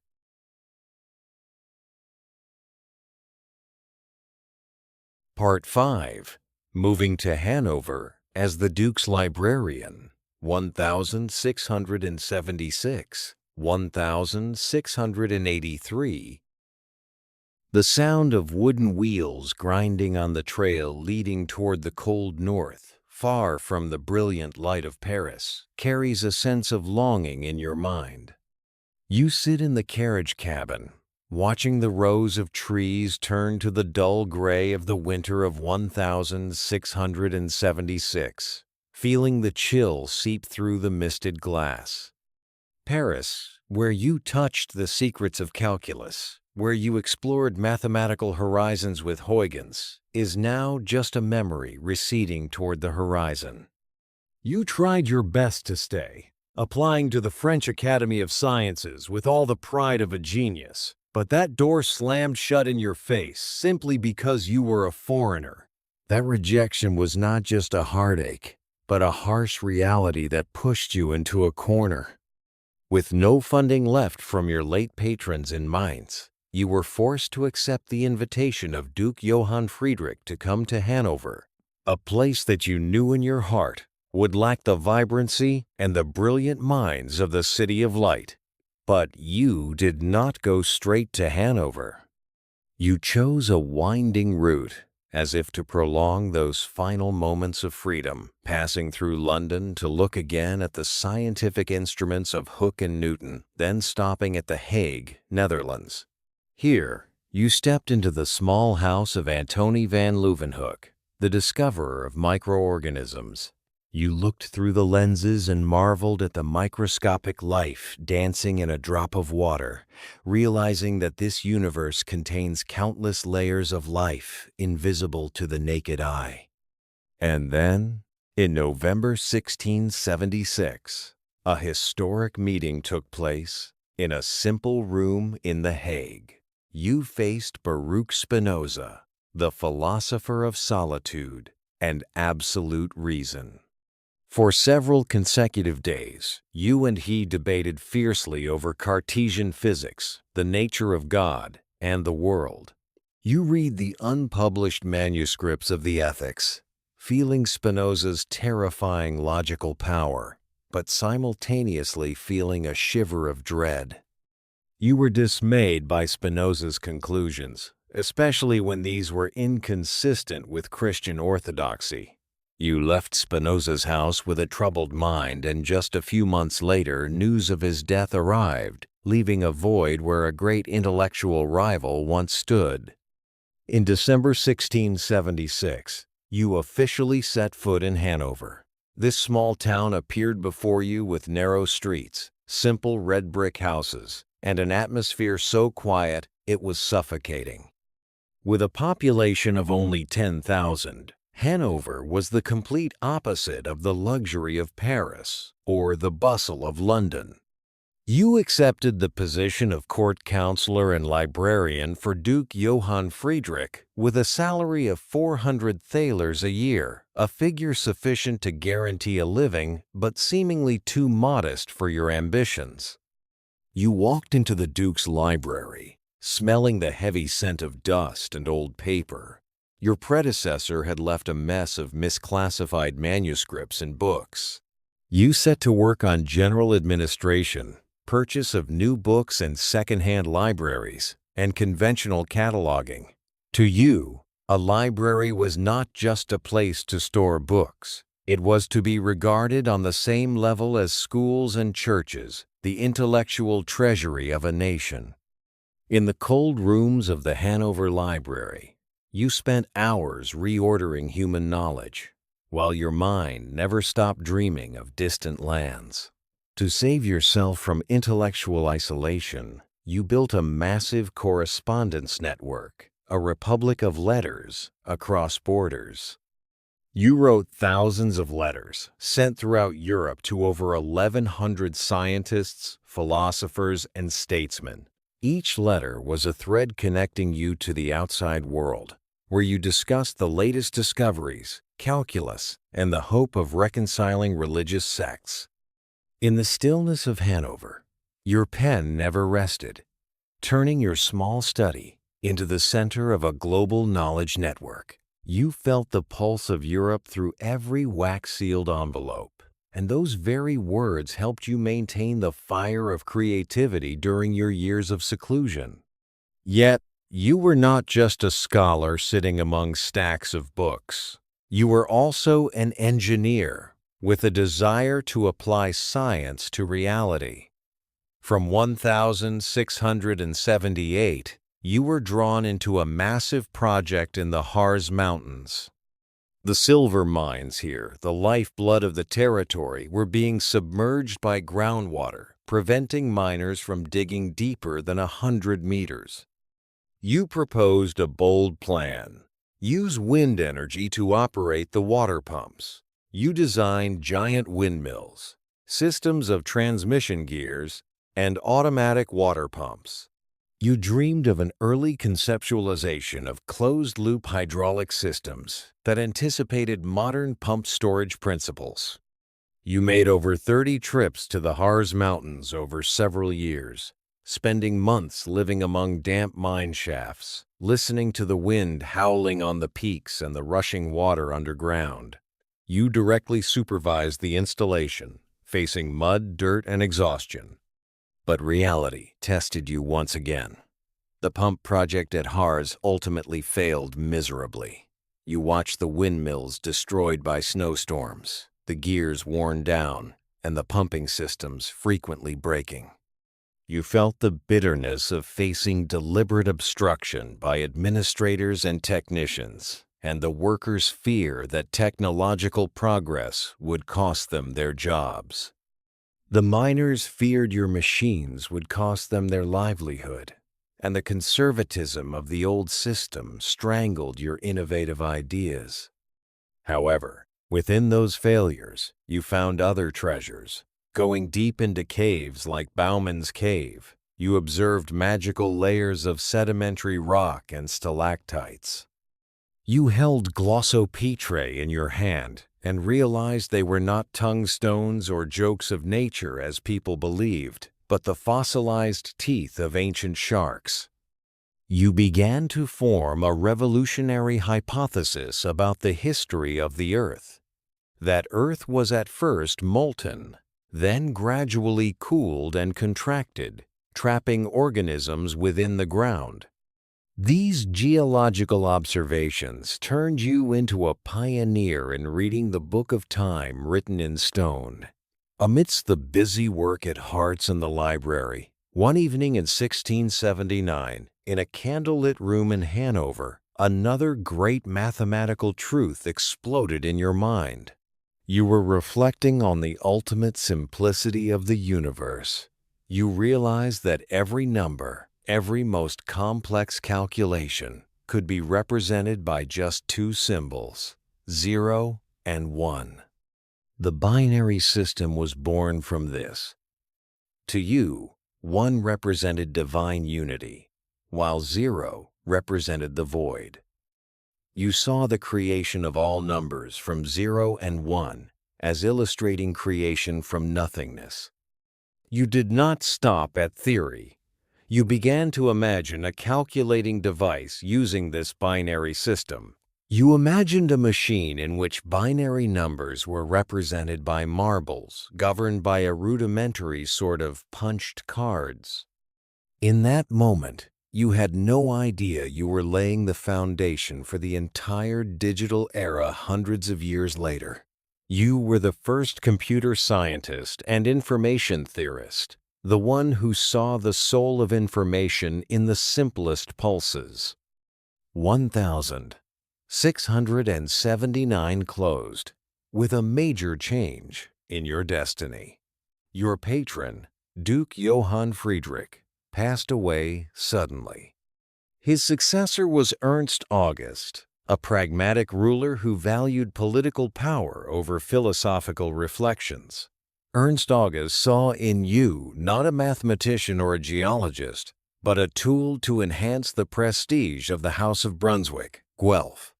Part 5. Moving to Hanover as the Duke's librarian, 1676, 1683. The sound of wooden wheels grinding on the trail leading toward the cold north, far from the brilliant light of Paris, carries a sense of longing in your mind. You sit in the carriage cabin, watching the rows of trees turn to the dull gray of the winter of 1676, feeling the chill seep through the misted glass. Paris, where you touched the secrets of calculus, where you explored mathematical horizons with Huygens, is now just a memory receding toward the horizon. You tried your best to stay, applying to the French Academy of Sciences with all the pride of a genius, but that door slammed shut in your face simply because you were a foreigner. That rejection was not just a heartache, but a harsh reality that pushed you into a corner. With no funding left from your late patrons in Mainz, you were forced to accept the invitation of Duke Johann Friedrich to come to Hanover, a place that you knew in your heart would lack the vibrancy and the brilliant minds of the City of Light. But you did not go straight to Hanover. You chose a winding route, as if to prolong those final moments of freedom, passing through London to look again at the scientific instruments of Hooke and Newton, then stopping at The Hague, Netherlands. Here, you stepped into the small house of Antony van Leeuwenhoek, the discoverer of microorganisms. You looked through the lenses and marveled at the microscopic life dancing in a drop of water, realizing that this universe contains countless layers of life invisible to the naked eye. And then, in November 1676, a historic meeting took place in a simple room in The Hague. You faced Baruch Spinoza, the philosopher of solitude and absolute reason. For several consecutive days, you and he debated fiercely over Cartesian physics, the nature of God, and the world. You read the unpublished manuscripts of the Ethics, feeling Spinoza's terrifying logical power, but simultaneously feeling a shiver of dread. You were dismayed by Spinoza's conclusions, especially when these were inconsistent with Christian orthodoxy. You left Spinoza's house with a troubled mind, and just a few months later, news of his death arrived, leaving a void where a great intellectual rival once stood. In December 1676, you officially set foot in Hanover. This small town appeared before you with narrow streets, simple red brick houses, and an atmosphere so quiet it was suffocating. With a population of only 10,000, Hanover was the complete opposite of the luxury of Paris or the bustle of London. You accepted the position of court counselor and librarian for Duke Johann Friedrich with a salary of 400 thalers a year, a figure sufficient to guarantee a living but seemingly too modest for your ambitions. You walked into the Duke's library, smelling the heavy scent of dust and old paper. Your predecessor had left a mess of misclassified manuscripts and books. You set to work on general administration, purchase of new books and second-hand libraries, and conventional cataloging. To you, a library was not just a place to store books. It was to be regarded on the same level as schools and churches, the intellectual treasury of a nation. In the cold rooms of the Hanover Library, you spent hours reordering human knowledge, while your mind never stopped dreaming of distant lands. To save yourself from intellectual isolation, you built a massive correspondence network, a republic of letters across borders. You wrote thousands of letters sent throughout Europe to over 1,100 scientists, philosophers, and statesmen. Each letter was a thread connecting you to the outside world, where you discussed the latest discoveries, calculus, and the hope of reconciling religious sects. In the stillness of Hanover, your pen never rested, turning your small study into the center of a global knowledge network. You felt the pulse of Europe through every wax-sealed envelope, and those very words helped you maintain the fire of creativity during your years of seclusion. Yet, you were not just a scholar sitting among stacks of books. You were also an engineer with a desire to apply science to reality. From 1678, you were drawn into a massive project in the Harz Mountains. The silver mines here, the lifeblood of the territory, were being submerged by groundwater, preventing miners from digging deeper than 100 meters. You proposed a bold plan. Use wind energy to operate the water pumps. You designed giant windmills, systems of transmission gears, and automatic water pumps. You dreamed of an early conceptualization of closed-loop hydraulic systems that anticipated modern pump storage principles. You made over 30 trips to the Harz Mountains over several years, spending months living among damp mine shafts, listening to the wind howling on the peaks and the rushing water underground. You directly supervised the installation, facing mud, dirt, and exhaustion. But reality tested you once again. The pump project at Harz ultimately failed miserably. You watched the windmills destroyed by snowstorms, the gears worn down, and the pumping systems frequently breaking. You felt the bitterness of facing deliberate obstruction by administrators and technicians, and the workers' fear that technological progress would cost them their jobs. The miners feared your machines would cost them their livelihood, and the conservatism of the old system strangled your innovative ideas. However, within those failures, you found other treasures. Going deep into caves like Bauman's Cave, you observed magical layers of sedimentary rock and stalactites. You held glossopetrae in your hand and realized they were not tungstones or jokes of nature as people believed, but the fossilized teeth of ancient sharks. You began to form a revolutionary hypothesis about the history of the Earth. That Earth was at first molten, then gradually cooled and contracted, trapping organisms within the ground. These geological observations turned you into a pioneer in reading the book of time written in stone. Amidst the busy work at Harz and the library, one evening in 1679, in a candlelit room in Hanover, another great mathematical truth exploded in your mind. You were reflecting on the ultimate simplicity of the universe. You realized that every number, every most complex calculation, could be represented by just two symbols, 0 and 1. The binary system was born from this. To you, 1 represented divine unity, while 0 represented the void. You saw the creation of all numbers from 0 and 1 as illustrating creation from nothingness. You did not stop at theory. You began to imagine a calculating device using this binary system. You imagined a machine in which binary numbers were represented by marbles, governed by a rudimentary sort of punched cards. In that moment, you had no idea you were laying the foundation for the entire digital era hundreds of years later. You were the first computer scientist and information theorist, the one who saw the soul of information in the simplest pulses. 1,679 closed, with a major change in your destiny. Your patron, Duke Johann Friedrich, passed away suddenly. His successor was Ernst August, a pragmatic ruler who valued political power over philosophical reflections. Ernst August saw in you not a mathematician or a geologist, but a tool to enhance the prestige of the House of Brunswick, Guelph.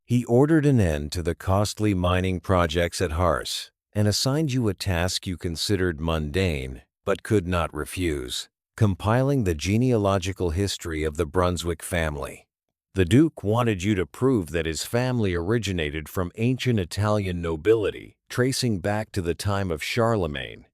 He ordered an end to the costly mining projects at Harz and assigned you a task you considered mundane but could not refuse: compiling the genealogical history of the Brunswick family. The Duke wanted you to prove that his family originated from ancient Italian nobility, tracing back to the time of Charlemagne.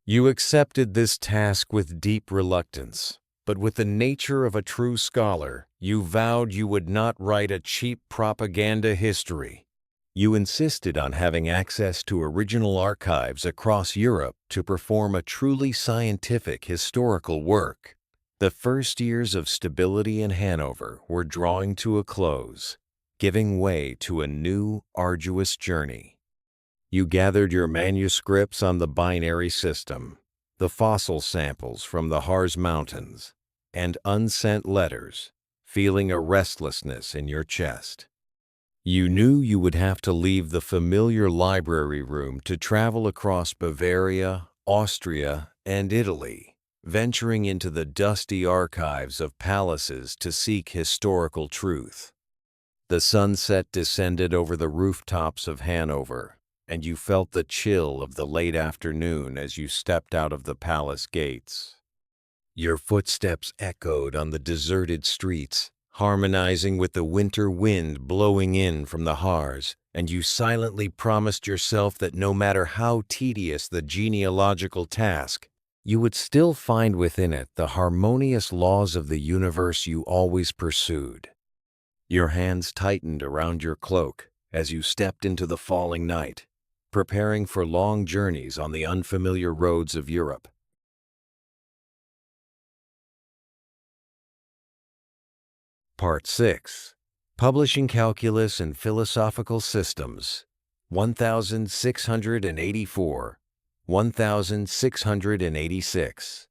You accepted this task with deep reluctance, but with the nature of a true scholar, you vowed you would not write a cheap propaganda history. You insisted on having access to original archives across Europe to perform a truly scientific historical work. The first years of stability in Hanover were drawing to a close, giving way to a new, arduous journey. You gathered your manuscripts on the binary system, the fossil samples from the Harz Mountains, and unsent letters, feeling a restlessness in your chest. You knew you would have to leave the familiar library room to travel across Bavaria, Austria, and Italy, venturing into the dusty archives of palaces to seek historical truth. The sunset descended over the rooftops of Hanover, and you felt the chill of the late afternoon as you stepped out of the palace gates. Your footsteps echoed on the deserted streets, harmonizing with the winter wind blowing in from the Harz, and you silently promised yourself that no matter how tedious the genealogical task, you would still find within it the harmonious laws of the universe you always pursued. Your hands tightened around your cloak as you stepped into the falling night, preparing for long journeys on the unfamiliar roads of Europe. Part 6. Publishing Calculus and Philosophical Systems, 1684, 1686.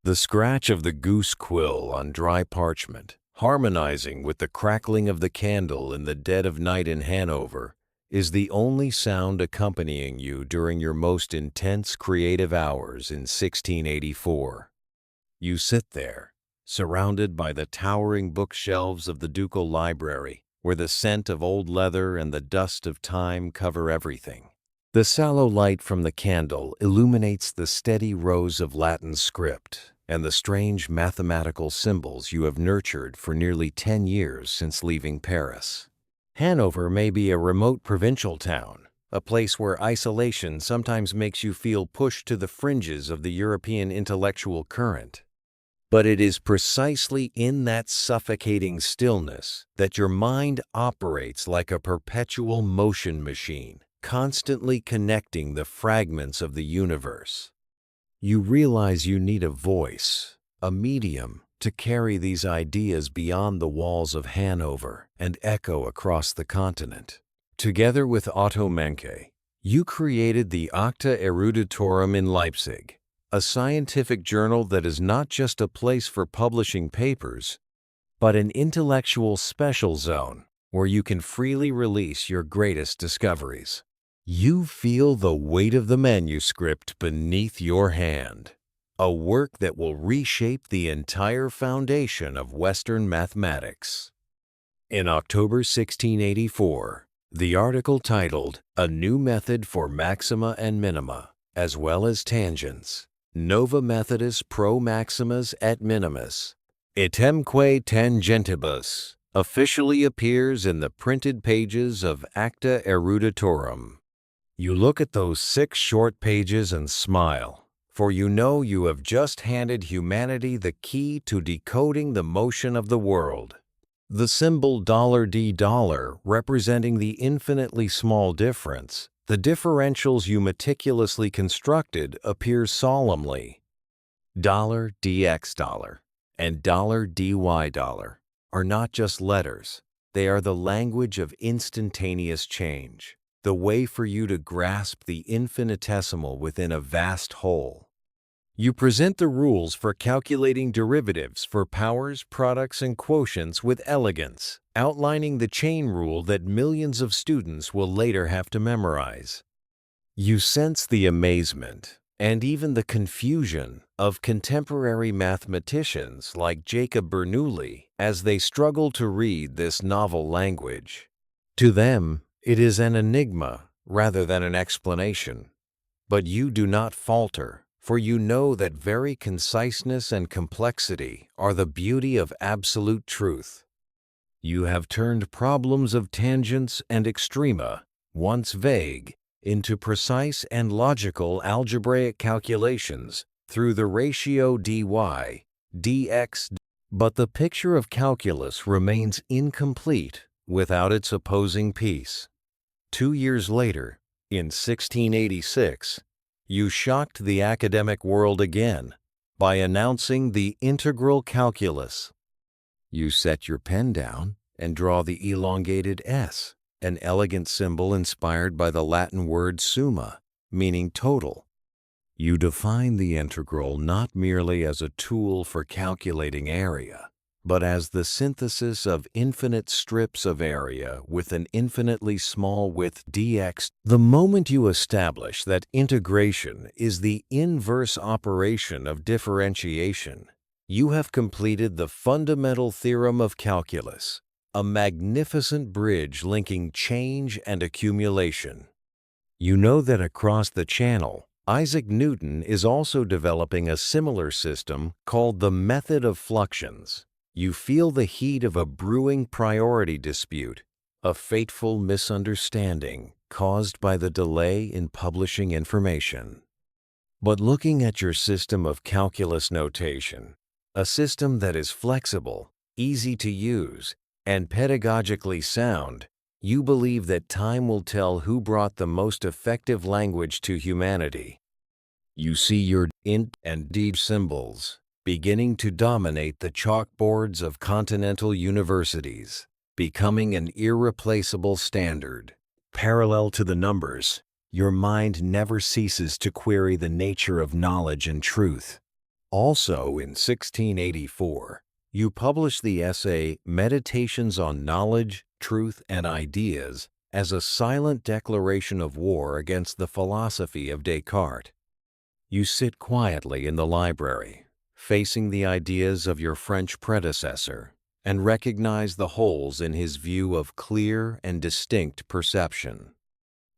The scratch of the goose quill on dry parchment, harmonizing with the crackling of the candle in the dead of night in Hanover, is the only sound accompanying you during your most intense creative hours in 1684. You sit there, surrounded by the towering bookshelves of the ducal library, where the scent of old leather and the dust of time cover everything. The sallow light from the candle illuminates the steady rows of Latin script and the strange mathematical symbols you have nurtured for nearly 10 years since leaving Paris. Hanover may be a remote provincial town, a place where isolation sometimes makes you feel pushed to the fringes of the European intellectual current. But it is precisely in that suffocating stillness that your mind operates like a perpetual motion machine, constantly connecting the fragments of the universe. You realize you need a voice, a medium, to carry these ideas beyond the walls of Hanover and echo across the continent. Together with Otto Menke, you created the Acta Eruditorum in Leipzig, a scientific journal that is not just a place for publishing papers, but an intellectual special zone where you can freely release your greatest discoveries. You feel the weight of the manuscript beneath your hand, a work that will reshape the entire foundation of Western mathematics. In October 1684, the article titled "A New Method for Maxima and Minima, as well as Tangents, Nova Methodus pro maximas et minimis, etemque tangentibus," officially appears in the printed pages of Acta Eruditorum. You look at those 6 short pages and smile, for you know you have just handed humanity the key to decoding the motion of the world. The symbol $D representing the infinitely small difference, the differentials you meticulously constructed appear solemnly. $dx and $dy are not just letters. They are the language of instantaneous change, the way for you to grasp the infinitesimal within a vast whole. You present the rules for calculating derivatives for powers, products, and quotients with elegance, outlining the chain rule that millions of students will later have to memorize. You sense the amazement and even the confusion of contemporary mathematicians like Jacob Bernoulli as they struggle to read this novel language. To them, it is an enigma rather than an explanation. But you do not falter, for you know that very conciseness and complexity are the beauty of absolute truth. You have turned problems of tangents and extrema, once vague, into precise and logical algebraic calculations through the ratio dy, dx. But the picture of calculus remains incomplete without its opposing piece. 2 years later, in 1686, you shocked the academic world again by announcing the integral calculus. You set your pen down and draw the elongated S, an elegant symbol inspired by the Latin word summa, meaning total. You define the integral not merely as a tool for calculating area, but as the synthesis of infinite strips of area with an infinitely small width dx. The moment you establish that integration is the inverse operation of differentiation, you have completed the fundamental theorem of calculus, a magnificent bridge linking change and accumulation. You know that across the channel, Isaac Newton is also developing a similar system called the method of fluxions. You feel the heat of a brewing priority dispute, a fateful misunderstanding caused by the delay in publishing information. But looking at your system of calculus notation, a system that is flexible, easy to use, and pedagogically sound, you believe that time will tell who brought the most effective language to humanity. You see your int and d symbols beginning to dominate the chalkboards of continental universities, becoming an irreplaceable standard. Parallel to the numbers, your mind never ceases to query the nature of knowledge and truth. Also in 1684, you published the essay Meditations on Knowledge, Truth, and Ideas as a silent declaration of war against the philosophy of Descartes. You sit quietly in the library, facing the ideas of your French predecessor, and recognize the holes in his view of clear and distinct perception.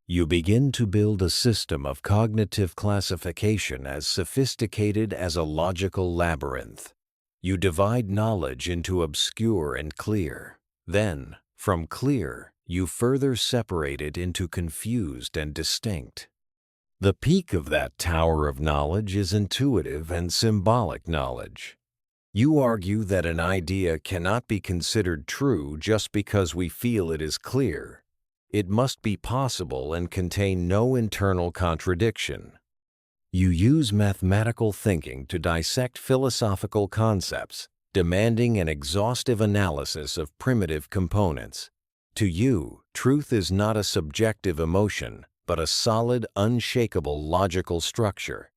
You begin to build a system of cognitive classification as sophisticated as a logical labyrinth. You divide knowledge into obscure and clear. Then, from clear, you further separate it into confused and distinct. The peak of that tower of knowledge is intuitive and symbolic knowledge. You argue that an idea cannot be considered true just because we feel it is clear. It must be possible and contain no internal contradiction. You use mathematical thinking to dissect philosophical concepts, demanding an exhaustive analysis of primitive components. To you, truth is not a subjective emotion, but a solid, unshakable logical structure.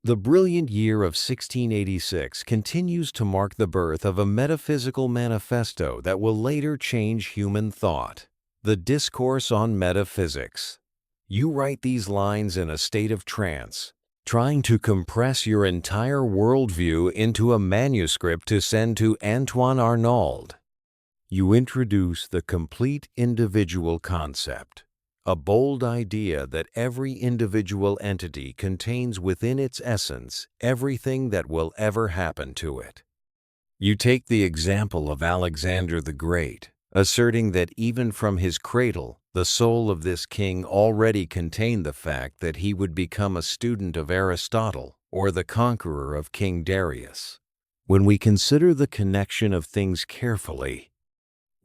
The brilliant year of 1686 continues to mark the birth of a metaphysical manifesto that will later change human thought, the Discourse on Metaphysics. You write these lines in a state of trance, trying to compress your entire worldview into a manuscript to send to Antoine Arnauld. You introduce the complete individual concept, a bold idea that every individual entity contains within its essence everything that will ever happen to it. You take the example of Alexander the Great, asserting that even from his cradle, the soul of this king already contained the fact that he would become a student of Aristotle or the conqueror of King Darius. When we consider the connection of things carefully,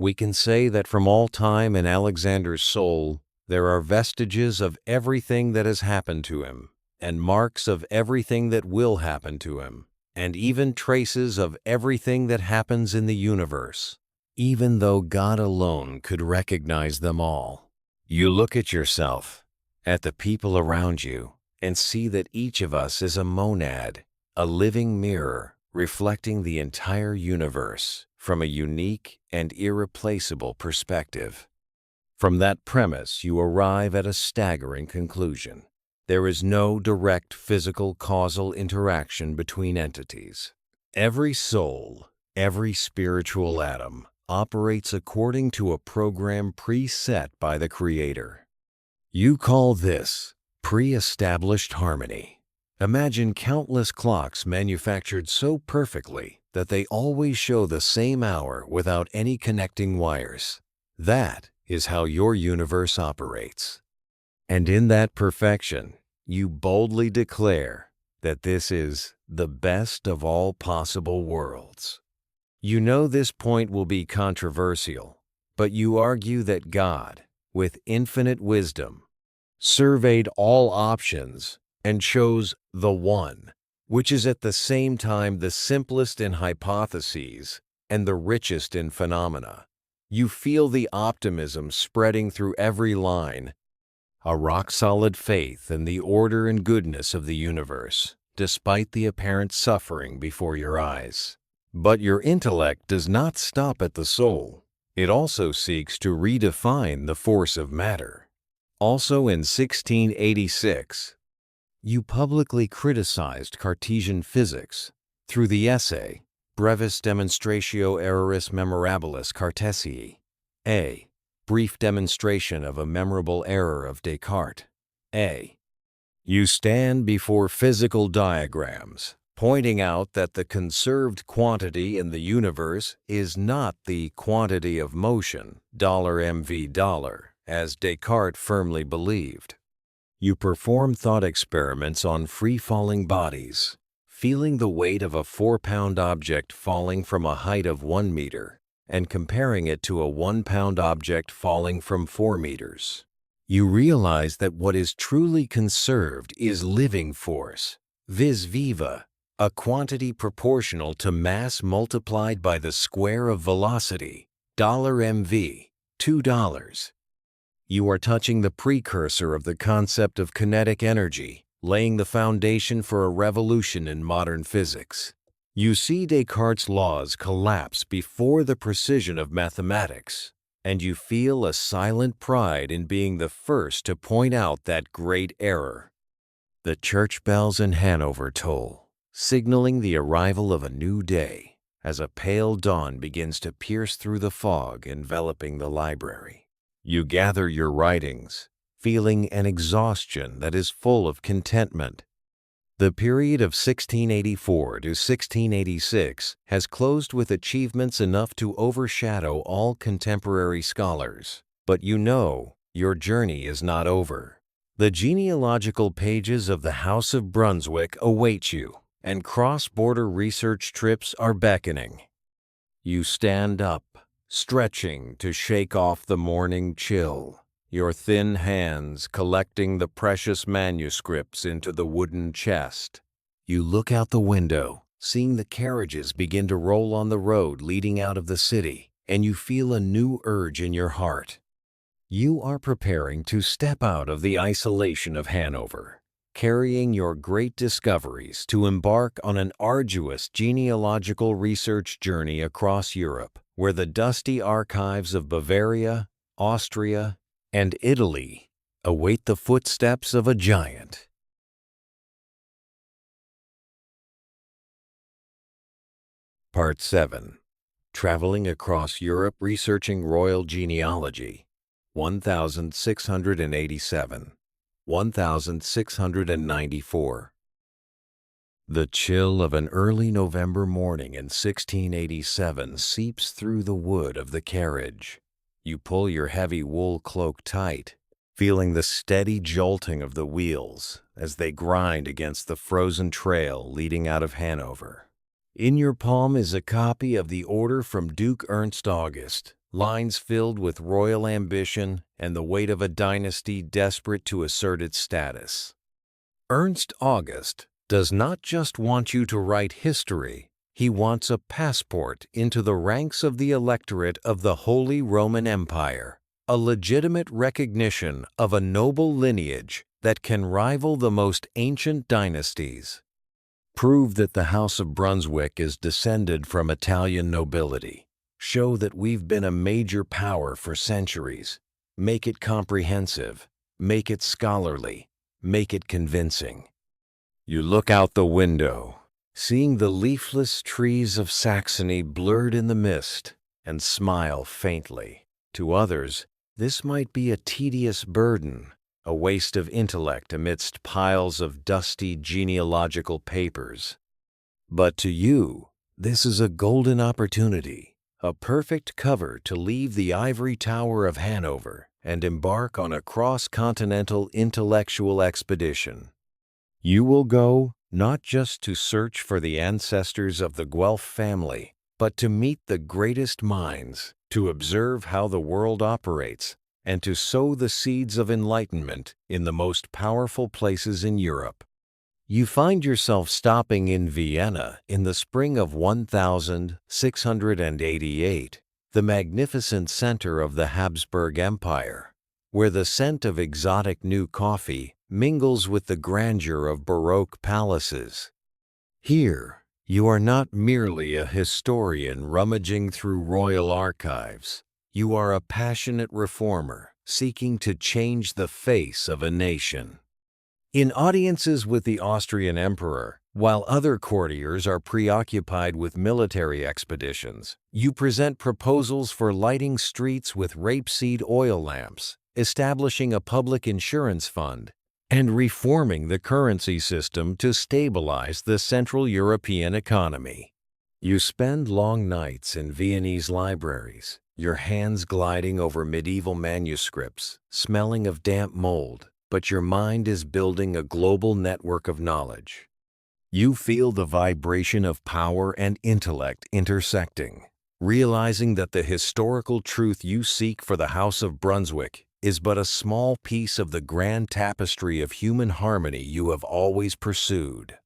We can say that from all time in Alexander's soul, there are vestiges of everything that has happened to him, and marks of everything that will happen to him, and even traces of everything that happens in the universe, even though God alone could recognize them all. You look at yourself, at the people around you, and see that each of us is a monad, a living mirror reflecting the entire universe from a unique and irreplaceable perspective. From that premise, you arrive at a staggering conclusion. There is no direct physical causal interaction between entities. Every soul, every spiritual atom, operates according to a program preset by the Creator. You call this pre-established harmony. Imagine countless clocks manufactured so perfectly that they always show the same hour without any connecting wires. That is how your universe operates. And in that perfection, you boldly declare that this is the best of all possible worlds. You know this point will be controversial, but you argue that God, with infinite wisdom, surveyed all options and chose the one, which is at the same time the simplest in hypotheses and the richest in phenomena. You feel the optimism spreading through every line, a rock-solid faith in the order and goodness of the universe, despite the apparent suffering before your eyes. But your intellect does not stop at the soul. It also seeks to redefine the force of matter. Also in 1686, you publicly criticized Cartesian physics through the essay Brevis Demonstratio Erroris Memorabilis Cartesii, a brief demonstration of a memorable error of Descartes. You stand before physical diagrams, pointing out that the conserved quantity in the universe is not the quantity of motion, $mv$, as Descartes firmly believed. You perform thought experiments on free-falling bodies, feeling the weight of a 4-pound object falling from a height of 1 meter and comparing it to a 1-pound object falling from 4 meters. You realize that what is truly conserved is living force, vis viva, a quantity proportional to mass multiplied by the square of velocity, $mv, $2. You are touching the precursor of the concept of kinetic energy, laying the foundation for a revolution in modern physics. You see Descartes' laws collapse before the precision of mathematics, and you feel a silent pride in being the first to point out that great error. The church bells in Hanover toll, signaling the arrival of a new day, as a pale dawn begins to pierce through the fog enveloping the library. You gather your writings, feeling an exhaustion that is full of contentment. The period of 1684 to 1686 has closed with achievements enough to overshadow all contemporary scholars. But you know your journey is not over. The genealogical pages of the House of Brunswick await you, and cross-border research trips are beckoning. You stand up, stretching to shake off the morning chill, your thin hands collecting the precious manuscripts into the wooden chest. You look out the window, seeing the carriages begin to roll on the road leading out of the city, and you feel a new urge in your heart. You are preparing to step out of the isolation of Hanover, carrying your great discoveries to embark on an arduous genealogical research journey across Europe, where the dusty archives of Bavaria, Austria, and Italy await the footsteps of a giant. Part 7. Traveling across Europe researching royal genealogy, 1687, 1694. The chill of an early November morning in 1687 seeps through the wood of the carriage. You pull your heavy wool cloak tight, feeling the steady jolting of the wheels as they grind against the frozen trail leading out of Hanover. In your palm is a copy of the order from Duke Ernst August, lines filled with royal ambition and the weight of a dynasty desperate to assert its status. Ernst August does not just want you to write history, he wants a passport into the ranks of the electorate of the Holy Roman Empire, a legitimate recognition of a noble lineage that can rival the most ancient dynasties. Prove that the House of Brunswick is descended from Italian nobility. Show that we've been a major power for centuries. Make it comprehensive. Make it scholarly. Make it convincing. You look out the window, seeing the leafless trees of Saxony blurred in the mist, and smile faintly. To others, this might be a tedious burden, a waste of intellect amidst piles of dusty genealogical papers. But to you, this is a golden opportunity, a perfect cover to leave the ivory tower of Hanover and embark on a cross-continental intellectual expedition. You will go not just to search for the ancestors of the Guelph family, but to meet the greatest minds, to observe how the world operates, and to sow the seeds of enlightenment in the most powerful places in Europe. You find yourself stopping in Vienna in the spring of 1688, the magnificent center of the Habsburg Empire, where the scent of exotic new coffee mingles with the grandeur of Baroque palaces. Here, you are not merely a historian rummaging through royal archives. You are a passionate reformer seeking to change the face of a nation. In audiences with the Austrian emperor, while other courtiers are preoccupied with military expeditions, you present proposals for lighting streets with rapeseed oil lamps, establishing a public insurance fund, and reforming the currency system to stabilize the Central European economy. You spend long nights in Viennese libraries, your hands gliding over medieval manuscripts, smelling of damp mold, but your mind is building a global network of knowledge. You feel the vibration of power and intellect intersecting, realizing that the historical truth you seek for the House of Brunswick is but a small piece of the grand tapestry of human harmony you have always pursued.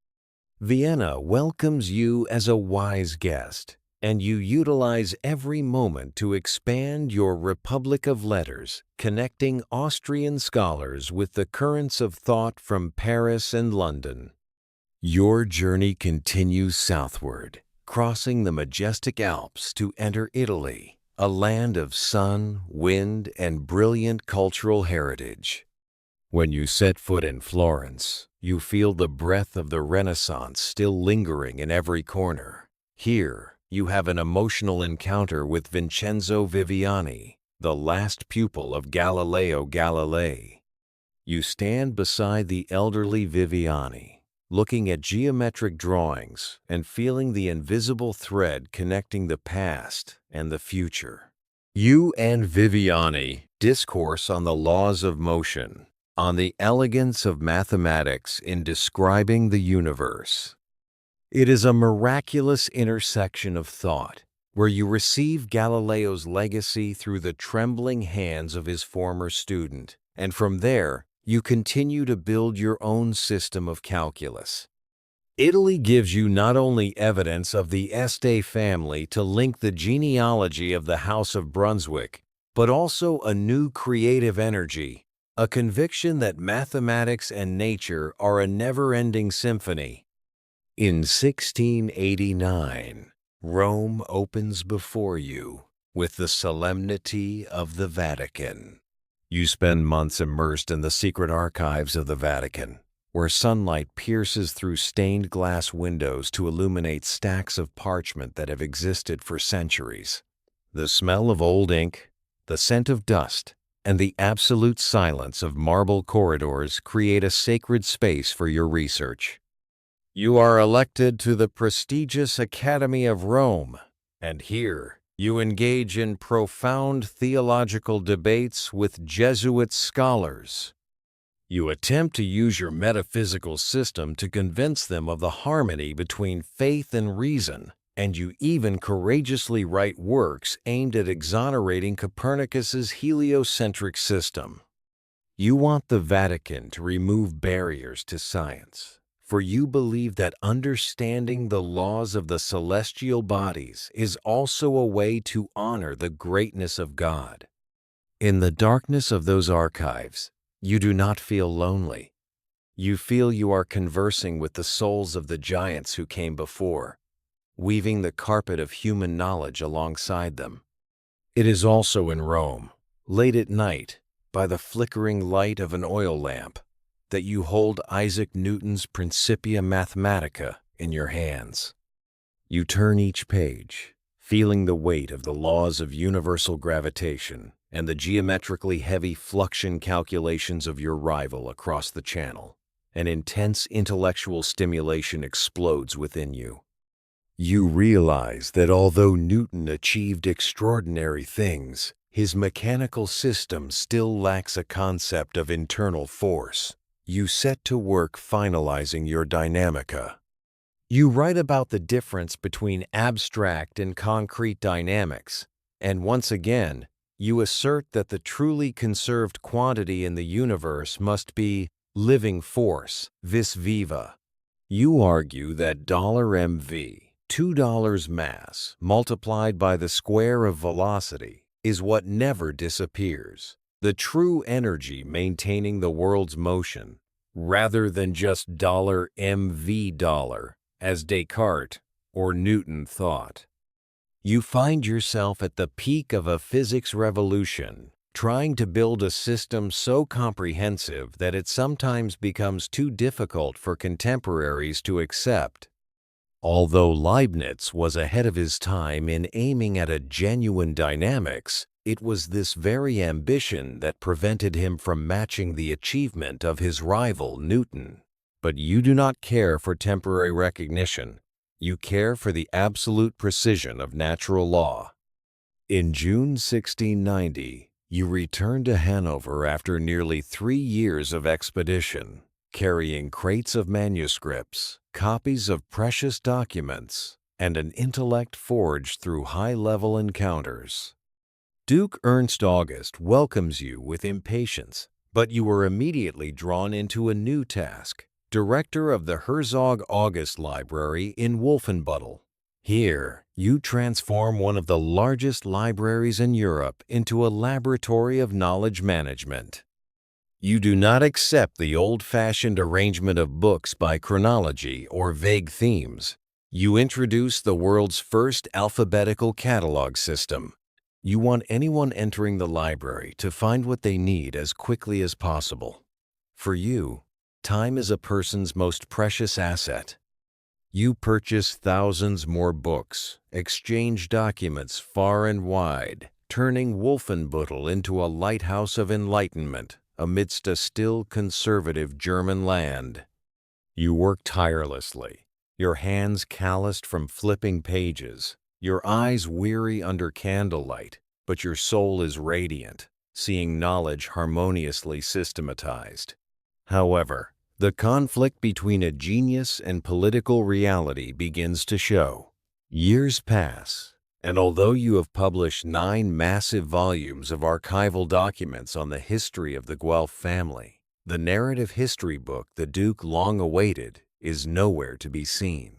Vienna welcomes you as a wise guest, and you utilize every moment to expand your Republic of Letters, connecting Austrian scholars with the currents of thought from Paris and London. Your journey continues southward, crossing the majestic Alps to enter Italy, a land of sun, wind, and brilliant cultural heritage. When you set foot in Florence, you feel the breath of the Renaissance still lingering in every corner. Here, you have an emotional encounter with Vincenzo Viviani, the last pupil of Galileo Galilei. You stand beside the elderly Viviani, looking at geometric drawings and feeling the invisible thread connecting the past and the future. You and Viviani discourse on the laws of motion, on the elegance of mathematics in describing the universe. It is a miraculous intersection of thought, where you receive Galileo's legacy through the trembling hands of his former student, and from there, you continue to build your own system of calculus. Italy gives you not only evidence of the Este family to link the genealogy of the House of Brunswick, but also a new creative energy, a conviction that mathematics and nature are a never-ending symphony. In 1689, Rome opens before you with the solemnity of the Vatican. You spend months immersed in the secret archives of the Vatican, where sunlight pierces through stained glass windows to illuminate stacks of parchment that have existed for centuries. The smell of old ink, the scent of dust, and the absolute silence of marble corridors create a sacred space for your research. You are elected to the prestigious Academy of Rome, and here, you engage in profound theological debates with Jesuit scholars. You attempt to use your metaphysical system to convince them of the harmony between faith and reason, And you even courageously write works aimed at exonerating Copernicus's heliocentric system. You want the Vatican to remove barriers to science, for you believe that understanding the laws of the celestial bodies is also a way to honor the greatness of God. In the darkness of those archives, you do not feel lonely. You feel you are conversing with the souls of the giants who came before, weaving the carpet of human knowledge alongside them. It is also in Rome, late at night, by the flickering light of an oil lamp, that you hold Isaac Newton's Principia Mathematica in your hands. You turn each page, feeling the weight of the laws of universal gravitation and the geometrically heavy fluxion calculations of your rival across the channel. An intense intellectual stimulation explodes within you. You realize that although Newton achieved extraordinary things, his mechanical system still lacks a concept of internal force. You set to work finalizing your Dynamica. You write about the difference between abstract and concrete dynamics, and once again, you assert that the truly conserved quantity in the universe must be living force, vis viva. You argue that $mv, $2 mass, multiplied by the square of velocity, is what never disappears, the true energy maintaining the world's motion, rather than just $mv, as Descartes or Newton thought. You find yourself at the peak of a physics revolution, trying to build a system so comprehensive that it sometimes becomes too difficult for contemporaries to accept. Although Leibniz was ahead of his time in aiming at a genuine dynamics, it was this very ambition that prevented him from matching the achievement of his rival Newton. But you do not care for temporary recognition. You care for the absolute precision of natural law. In June 1690, you returned to Hanover after nearly 3 years of expedition, carrying crates of manuscripts, copies of precious documents, and an intellect forged through high-level encounters. Duke Ernst August welcomes you with impatience, but you are immediately drawn into a new task, director of the Herzog August Library in Wolfenbüttel. Here, you transform one of the largest libraries in Europe into a laboratory of knowledge management. You do not accept the old-fashioned arrangement of books by chronology or vague themes. You introduce the world's first alphabetical catalog system. You want anyone entering the library to find what they need as quickly as possible. For you, time is a person's most precious asset. You purchase thousands more books, exchange documents far and wide, turning Wolfenbüttel into a lighthouse of enlightenment amidst a still conservative German land. You work tirelessly, your hands calloused from flipping pages, your eyes weary under candlelight, but your soul is radiant, seeing knowledge harmoniously systematized. However, the conflict between a genius and political reality begins to show. Years pass, and although you have published 9 massive volumes of archival documents on the history of the Guelph family, the narrative history book the Duke long awaited is nowhere to be seen.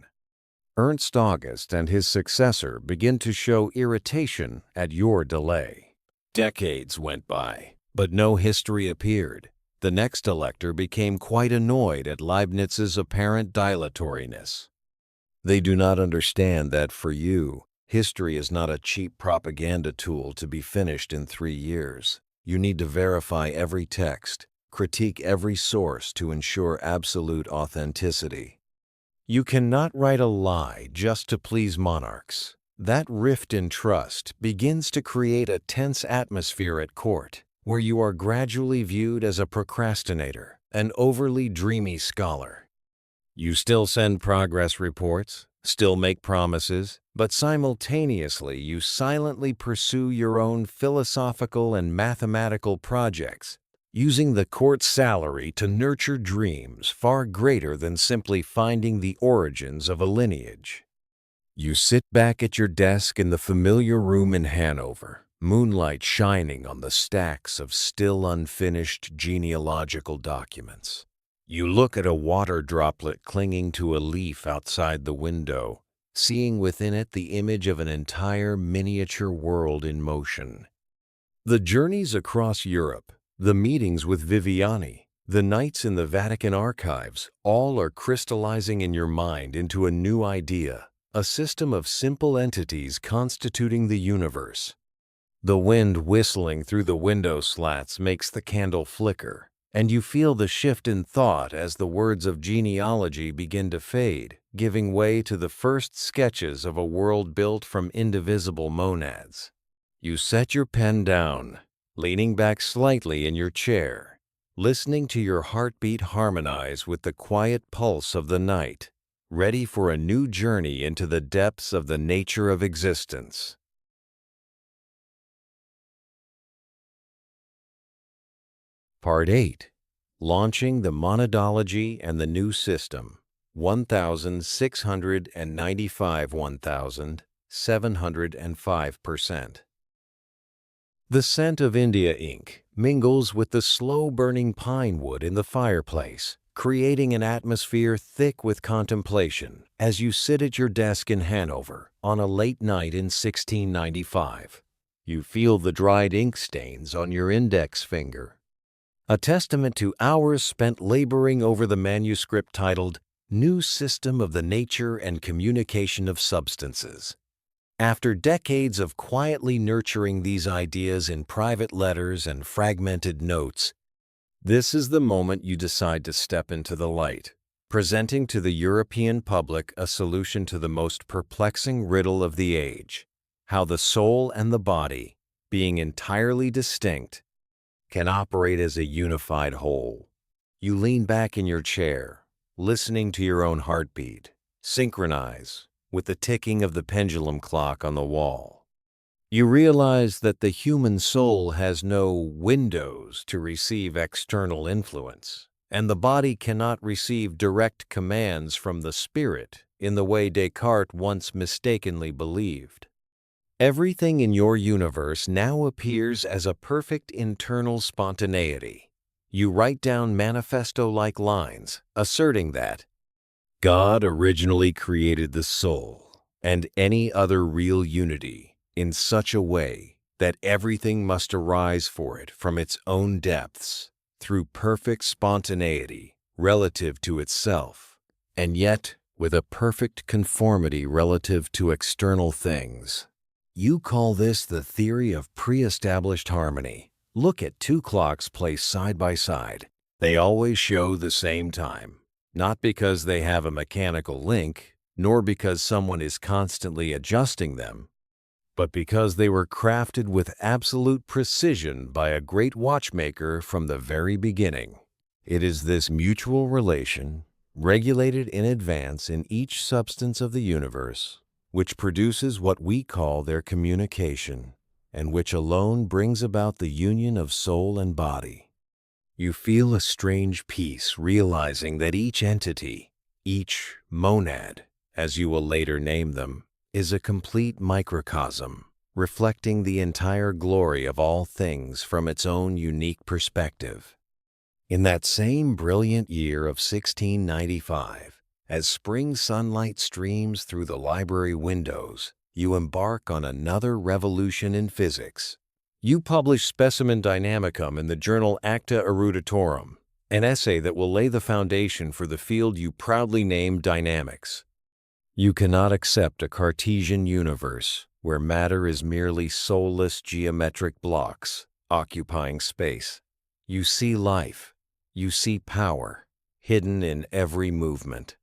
Ernst August and his successor begin to show irritation at your delay. Decades went by, but no history appeared. The next elector became quite annoyed at Leibniz's apparent dilatoriness. They do not understand that for you, history is not a cheap propaganda tool to be finished in 3 years. You need to verify every text, critique every source to ensure absolute authenticity. You cannot write a lie just to please monarchs. That rift in trust begins to create a tense atmosphere at court, where you are gradually viewed as a procrastinator, an overly dreamy scholar. You still send progress reports, still make promises, but simultaneously you silently pursue your own philosophical and mathematical projects, using the court's salary to nurture dreams far greater than simply finding the origins of a lineage. You sit back at your desk in the familiar room in Hanover, moonlight shining on the stacks of still unfinished genealogical documents. You look at a water droplet clinging to a leaf outside the window, seeing within it the image of an entire miniature world in motion. The journeys across Europe, the meetings with Viviani, the nights in the Vatican archives, all are crystallizing in your mind into a new idea, a system of simple entities constituting the universe. The wind whistling through the window slats makes the candle flicker, and you feel the shift in thought as the words of genealogy begin to fade, giving way to the first sketches of a world built from indivisible monads. You set your pen down, leaning back slightly in your chair, listening to your heartbeat harmonize with the quiet pulse of the night, ready for a new journey into the depths of the nature of existence. Part 8. Launching the Monadology and the New System, 1,705%. The scent of India ink mingles with the slow-burning pine wood in the fireplace, creating an atmosphere thick with contemplation as you sit at your desk in Hanover on a late night in 1695. You feel the dried ink stains on your index finger, a testament to hours spent laboring over the manuscript titled New System of the Nature and Communication of Substances. After decades of quietly nurturing these ideas in private letters and fragmented notes, this is the moment you decide to step into the light, presenting to the European public a solution to the most perplexing riddle of the age: how the soul and the body, being entirely distinct, can operate as a unified whole. You lean back in your chair, listening to your own heartbeat, synchronize with the ticking of the pendulum clock on the wall. You realize that the human soul has no windows to receive external influence, and the body cannot receive direct commands from the spirit in the way Descartes once mistakenly believed. Everything in your universe now appears as a perfect internal spontaneity. You write down manifesto-like lines, asserting that God originally created the soul and any other real unity in such a way that everything must arise for it from its own depths through perfect spontaneity relative to itself, and yet with a perfect conformity relative to external things. You call this the theory of pre-established harmony. Look at two clocks placed side by side. They always show the same time, not because they have a mechanical link, nor because someone is constantly adjusting them, but because they were crafted with absolute precision by a great watchmaker from the very beginning. It is this mutual relation, regulated in advance in each substance of the universe, which produces what we call their communication, and which alone brings about the union of soul and body. You feel a strange peace realizing that each entity, each monad, as you will later name them, is a complete microcosm, reflecting the entire glory of all things from its own unique perspective. In that same brilliant year of 1695, as spring sunlight streams through the library windows, you embark on another revolution in physics. You publish Specimen Dynamicum in the journal Acta Eruditorum, an essay that will lay the foundation for the field you proudly named dynamics. You cannot accept a Cartesian universe where matter is merely soulless geometric blocks occupying space. You see life, you see power, hidden in every movement.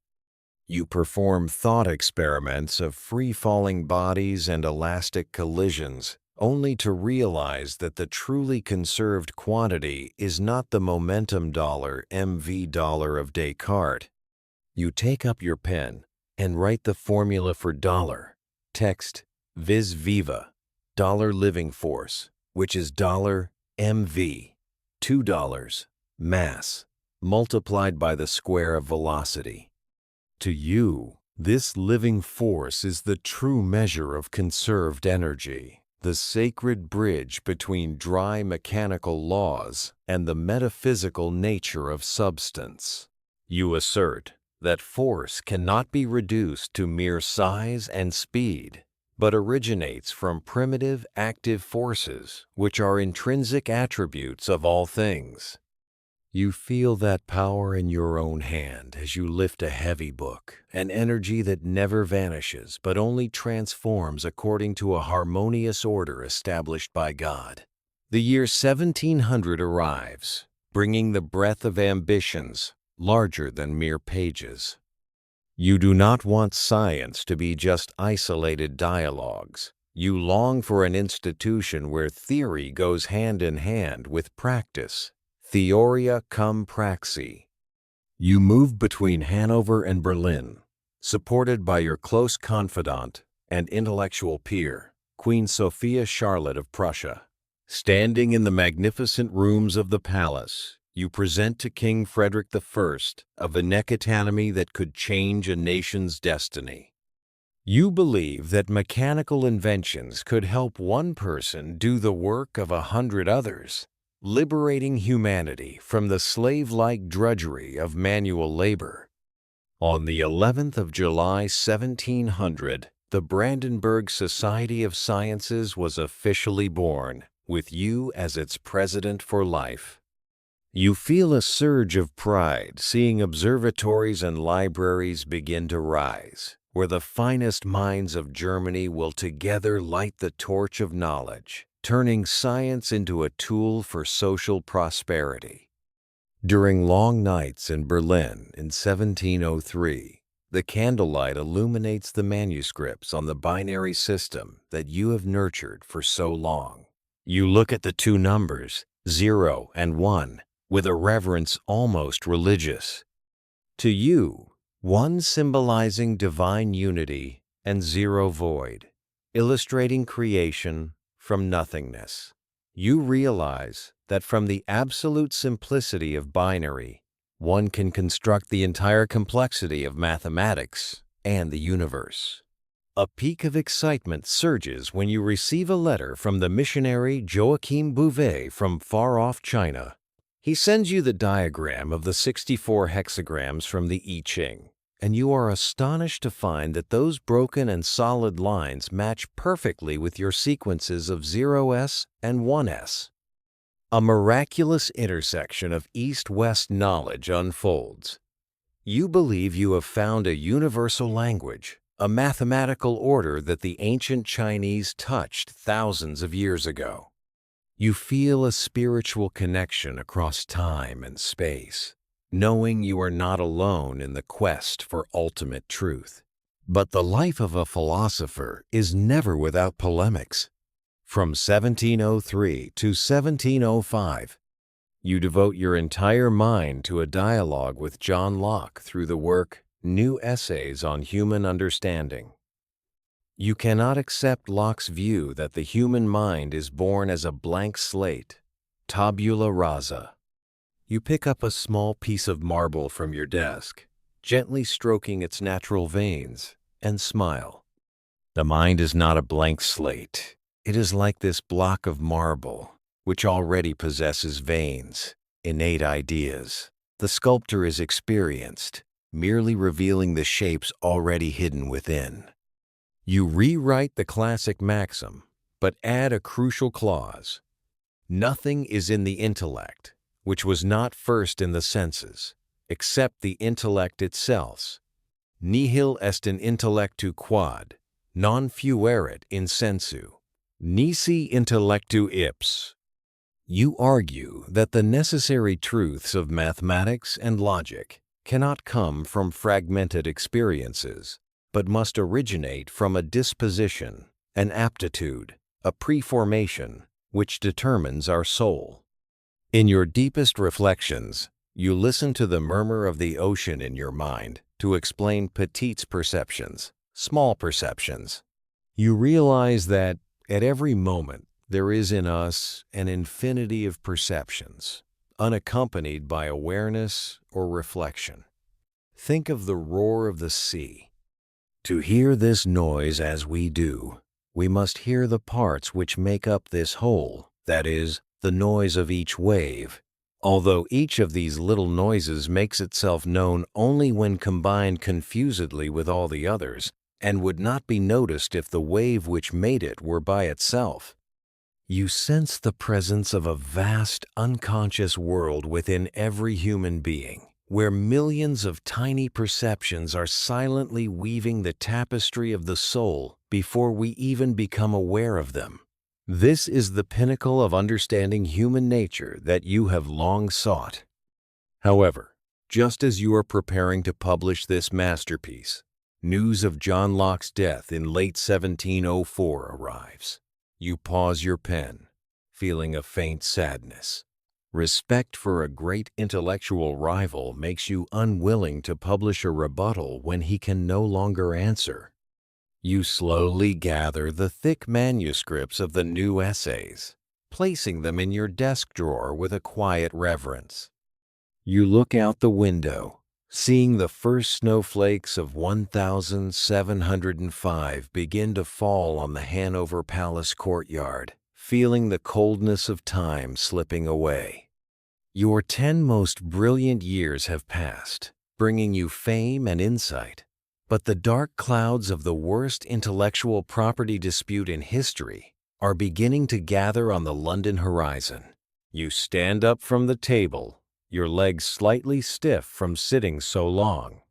You perform thought experiments of free-falling bodies and elastic collisions, only to realize that the truly conserved quantity is not the momentum dollar (mv dollar) of Descartes. You take up your pen and write the formula for dollar, text vis viva, dollar living force, which is dollar (mv), $2, mass, multiplied by the square of velocity. To you, This living force is the true measure of conserved energy, the sacred bridge between dry mechanical laws and the metaphysical nature of substance. You assert that force cannot be reduced to mere size and speed, but originates from primitive active forces which are intrinsic attributes of all things. You feel that power in your own hand as you lift a heavy book, an energy that never vanishes but only transforms according to a harmonious order established by God. The year 1700 arrives, bringing the breath of ambitions larger than mere pages. You do not want science to be just isolated dialogues. You long for an institution where theory goes hand in hand with practice. Theoria cum praxi. You move between Hanover and Berlin, supported by your close confidant and intellectual peer, Queen Sophia Charlotte of Prussia. Standing in the magnificent rooms of the palace, you present to King Frederick I a Venecatomy that could change a nation's destiny. You believe that mechanical inventions could help one person do the work of 100 others, liberating humanity from the slave-like drudgery of manual labor. On the 11th of July, 1700, the Brandenburg Society of Sciences was officially born, with you as its president for life. You feel a surge of pride seeing observatories and libraries begin to rise, where the finest minds of Germany will together light the torch of knowledge, turning science into a tool for social prosperity. During long nights in Berlin in 1703, the candlelight illuminates the manuscripts on the binary system that you have nurtured for so long. You look at the two numbers, 0 and 1, with a reverence almost religious. To you, 1 symbolizing divine unity and 0 void, illustrating creation from nothingness. You realize that from the absolute simplicity of binary, one can construct the entire complexity of mathematics and the universe. A peak of excitement surges when you receive a letter from the missionary Joachim Bouvet from far-off China. He sends you the diagram of the 64 hexagrams from the I Ching, and you are astonished to find that those broken and solid lines match perfectly with your sequences of 0s and 1s. A miraculous intersection of East-West knowledge unfolds. You believe you have found a universal language, a mathematical order that the ancient Chinese touched thousands of years ago. You feel a spiritual connection across time and space, knowing you are not alone in the quest for ultimate truth. But the life of a philosopher is never without polemics. From 1703 to 1705, you devote your entire mind to a dialogue with John Locke through the work New Essays on Human Understanding. You cannot accept Locke's view that the human mind is born as a blank slate, tabula rasa. You pick up a small piece of marble from your desk, gently stroking its natural veins, and smile. The mind is not a blank slate. It is like this block of marble, which already possesses veins, innate ideas. The sculptor is experienced, merely revealing the shapes already hidden within. You rewrite the classic maxim, but add a crucial clause. Nothing is in the intellect, which was not first in the senses, except the intellect itself. Nihil est in intellectu quod, non fuerit in sensu. Nisi intellectu ips. You argue that the necessary truths of mathematics and logic cannot come from fragmented experiences, but must originate from a disposition, an aptitude, a preformation, which determines our soul. In your deepest reflections, you listen to the murmur of the ocean in your mind to explain Petit's perceptions, small perceptions. You realize that at every moment there is in us an infinity of perceptions, unaccompanied by awareness or reflection. Think of the roar of the sea. To hear this noise as we do, we must hear the parts which make up this whole, that is, the noise of each wave. Although each of these little noises makes itself known only when combined confusedly with all the others, and would not be noticed if the wave which made it were by itself. You sense the presence of a vast, unconscious world within every human being, where millions of tiny perceptions are silently weaving the tapestry of the soul before we even become aware of them. This is the pinnacle of understanding human nature that you have long sought. However, just as you are preparing to publish this masterpiece, news of John Locke's death in late 1704 arrives. You pause your pen, feeling a faint sadness. Respect for a great intellectual rival makes you unwilling to publish a rebuttal when he can no longer answer. You slowly gather the thick manuscripts of the new essays, placing them in your desk drawer with a quiet reverence. You look out the window, seeing the first snowflakes of 1705 begin to fall on the Hanover Palace courtyard, feeling the coldness of time slipping away. Your 10 most brilliant years have passed, bringing you fame and insight, but the dark clouds of the worst intellectual property dispute in history are beginning to gather on the London horizon. You stand up from the table, your legs slightly stiff from sitting so long.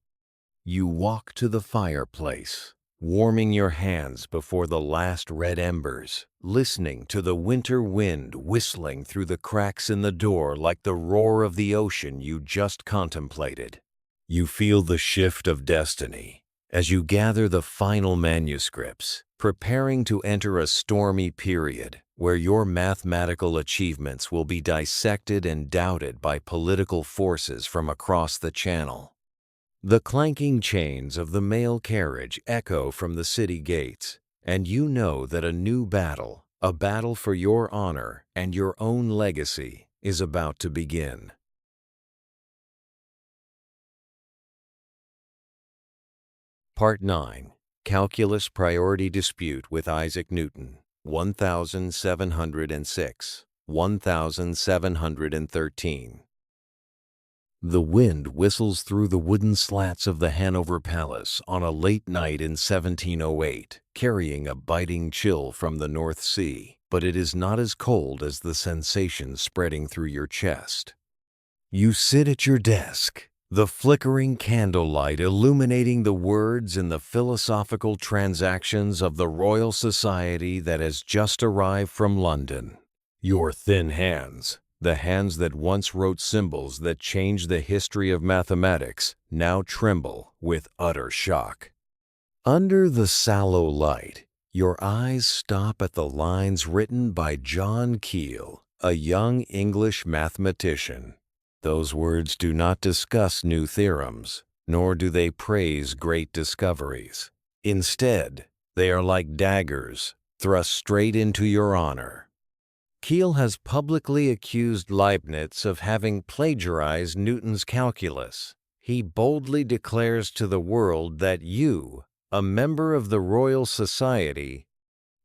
You walk to the fireplace, warming your hands before the last red embers, listening to the winter wind whistling through the cracks in the door like the roar of the ocean you just contemplated. You feel the shift of destiny as you gather the final manuscripts, preparing to enter a stormy period where your mathematical achievements will be dissected and doubted by political forces from across the Channel. The clanking chains of the mail carriage echo from the city gates, and you know that a new battle, a battle for your honor and your own legacy, is about to begin. Part 9. Calculus Priority Dispute with Isaac Newton, 1706, 1713. The wind whistles through the wooden slats of the Hanover Palace on a late night in 1708, carrying a biting chill from the North Sea, but it is not as cold as the sensation spreading through your chest. You sit at your desk, the flickering candlelight illuminating the words in the philosophical transactions of the Royal Society that has just arrived from London. Your thin hands, the hands that once wrote symbols that changed the history of mathematics, now tremble with utter shock. Under the sallow light, your eyes stop at the lines written by John Keel, a young English mathematician. Those words do not discuss new theorems, nor do they praise great discoveries. Instead, they are like daggers thrust straight into your honor. Keel has publicly accused Leibniz of having plagiarized Newton's calculus. He boldly declares to the world that you, a member of the Royal Society,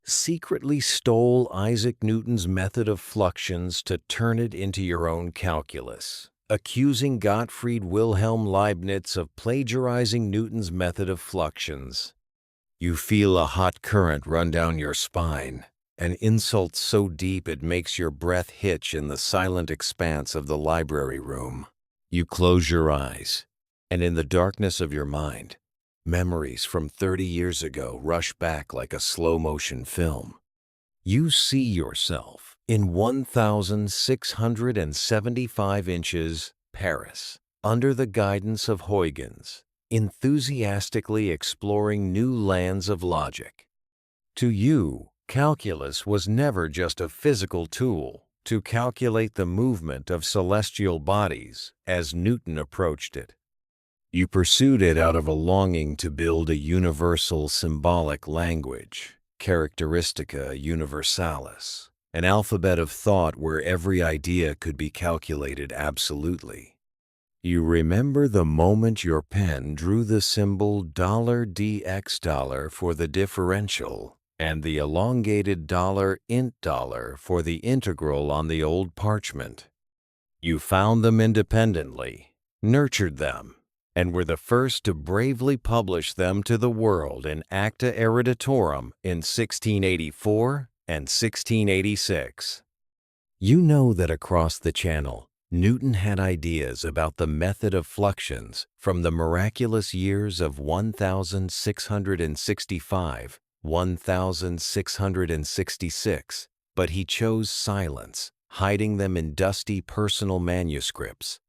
secretly stole Isaac Newton's method of fluxions to turn it into your own calculus, accusing Gottfried Wilhelm Leibniz of plagiarizing Newton's method of fluxions. You feel a hot current run down your spine, an insult so deep it makes your breath hitch in the silent expanse of the library room. You close your eyes, and in the darkness of your mind, memories from 30 years ago rush back like a slow-motion film. You see yourself in 1,675 inches, Paris, under the guidance of Huygens, enthusiastically exploring new lands of logic. To you, calculus was never just a physical tool to calculate the movement of celestial bodies as Newton approached it. You pursued it out of a longing to build a universal symbolic language, characteristica universalis, an alphabet of thought where every idea could be calculated absolutely. You remember the moment your pen drew the symbol $dx for the differential and the elongated $int for the integral on the old parchment. You found them independently, nurtured them, and were the first to bravely publish them to the world in Acta Eruditorium in 1684 and 1686. You know that across the Channel, Newton had ideas about the method of fluxions from the miraculous years of 1665, 1666, but he chose silence, hiding them in dusty personal manuscripts.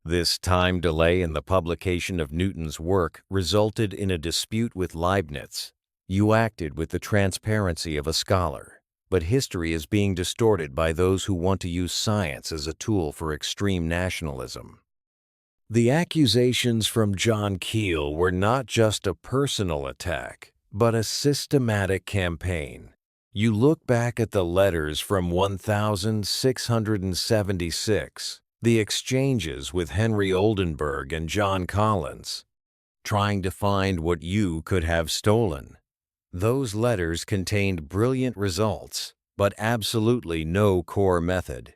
This time delay in the publication of Newton's work resulted in a dispute with Leibniz. You acted with the transparency of a scholar, but history is being distorted by those who want to use science as a tool for extreme nationalism. The accusations from John Keel were not just a personal attack, but a systematic campaign. You look back at the letters from 1676, the exchanges with Henry Oldenburg and John Collins, trying to find what you could have stolen. Those letters contained brilliant results, but absolutely no core method.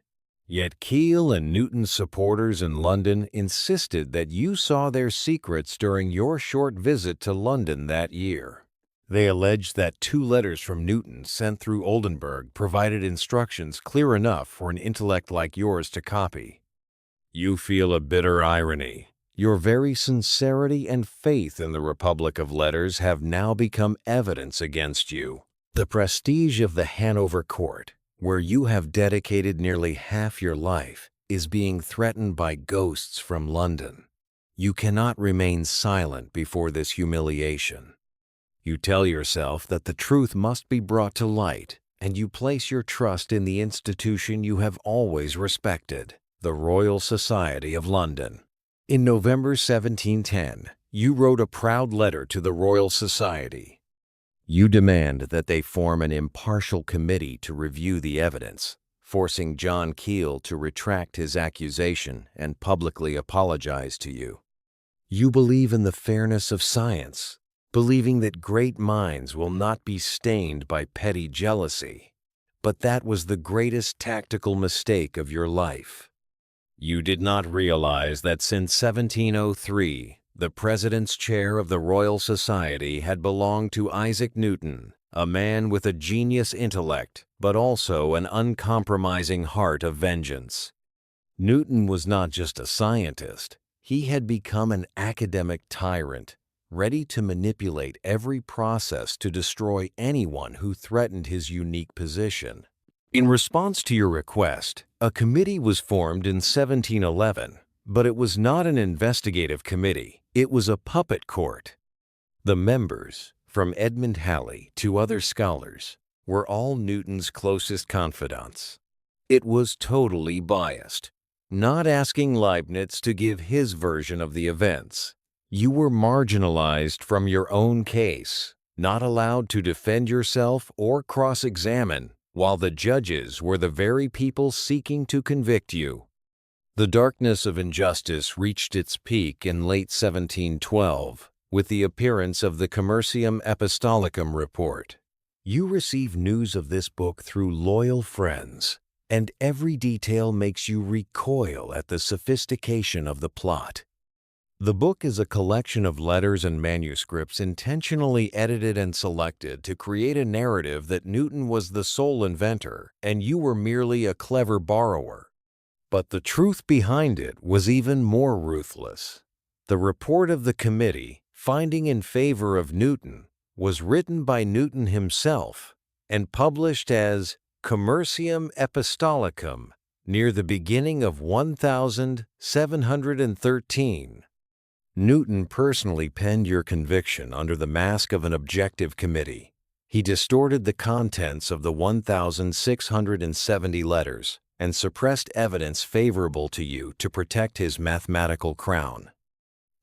Yet Keel and Newton's supporters in London insisted that you saw their secrets during your short visit to London that year. They alleged that 2 letters from Newton sent through Oldenburg provided instructions clear enough for an intellect like yours to copy. You feel a bitter irony. Your very sincerity and faith in the Republic of Letters have now become evidence against you. The prestige of the Hanover Court, where you have dedicated nearly half your life, is being threatened by ghosts from London. You cannot remain silent before this humiliation. You tell yourself that the truth must be brought to light, and you place your trust in the institution you have always respected, the Royal Society of London. In November 1710, you wrote a proud letter to the Royal Society. You demand that they form an impartial committee to review the evidence, forcing John Keel to retract his accusation and publicly apologize to you. You believe in the fairness of science, believing that great minds will not be stained by petty jealousy. But that was the greatest tactical mistake of your life. You did not realize that since 1703, the president's chair of the Royal Society had belonged to Isaac Newton, a man with a genius intellect, but also an uncompromising heart of vengeance. Newton was not just a scientist. He had become an academic tyrant, ready to manipulate every process to destroy anyone who threatened his unique position. In response to your request, a committee was formed in 1711, but it was not an investigative committee. It was a puppet court. The members, from Edmund Halley to other scholars, were all Newton's closest confidants. It was totally biased, not asking Leibniz to give his version of the events. You were marginalized from your own case, not allowed to defend yourself or cross-examine, while the judges were the very people seeking to convict you. The darkness of injustice reached its peak in late 1712 with the appearance of the Commercium Epistolicum report. You receive news of this book through loyal friends, and every detail makes you recoil at the sophistication of the plot. The book is a collection of letters and manuscripts intentionally edited and selected to create a narrative that Newton was the sole inventor and you were merely a clever borrower. But the truth behind it was even more ruthless. The report of the committee, finding in favor of Newton, was written by Newton himself and published as Commercium Epistolicum near the beginning of 1713. Newton personally penned your conviction under the mask of an objective committee. He distorted the contents of the 1,670 letters and suppressed evidence favorable to you to protect his mathematical crown.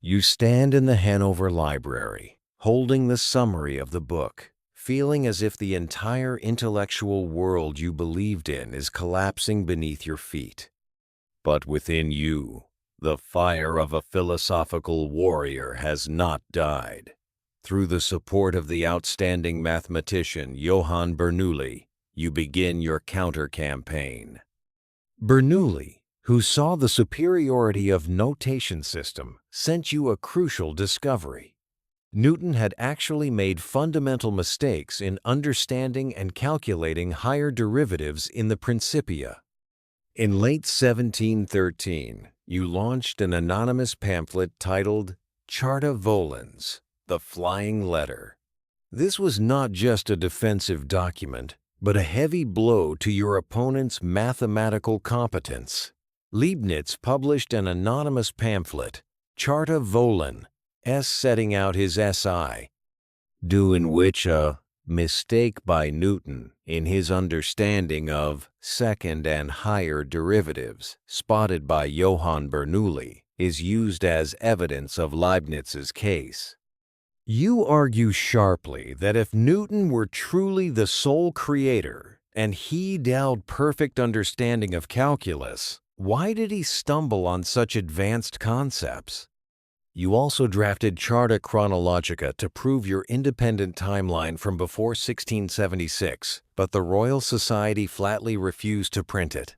You stand in the Hanover Library, holding the summary of the book, feeling as if the entire intellectual world you believed in is collapsing beneath your feet. But within you, The fire of a philosophical warrior has not died. Through the support of the outstanding mathematician Johann Bernoulli, you begin your counter-campaign. Bernoulli, who saw the superiority of notation system, sent you a crucial discovery. Newton had actually made fundamental mistakes in understanding and calculating higher derivatives in the Principia. In late 1713, you launched an anonymous pamphlet titled Charta Volans, the Flying Letter. This was not just a defensive document, but a heavy blow to your opponent's mathematical competence. Leibniz published an anonymous pamphlet, Charta Volans, setting out his SI, in which a mistake by Newton in his understanding of second and higher derivatives, spotted by Johann Bernoulli, is used as evidence of Leibniz's case. You argue sharply that if Newton were truly the sole creator and he held perfect understanding of calculus, why did he stumble on such advanced concepts? You also drafted Charta Chronologica to prove your independent timeline from before 1676, but the Royal Society flatly refused to print it.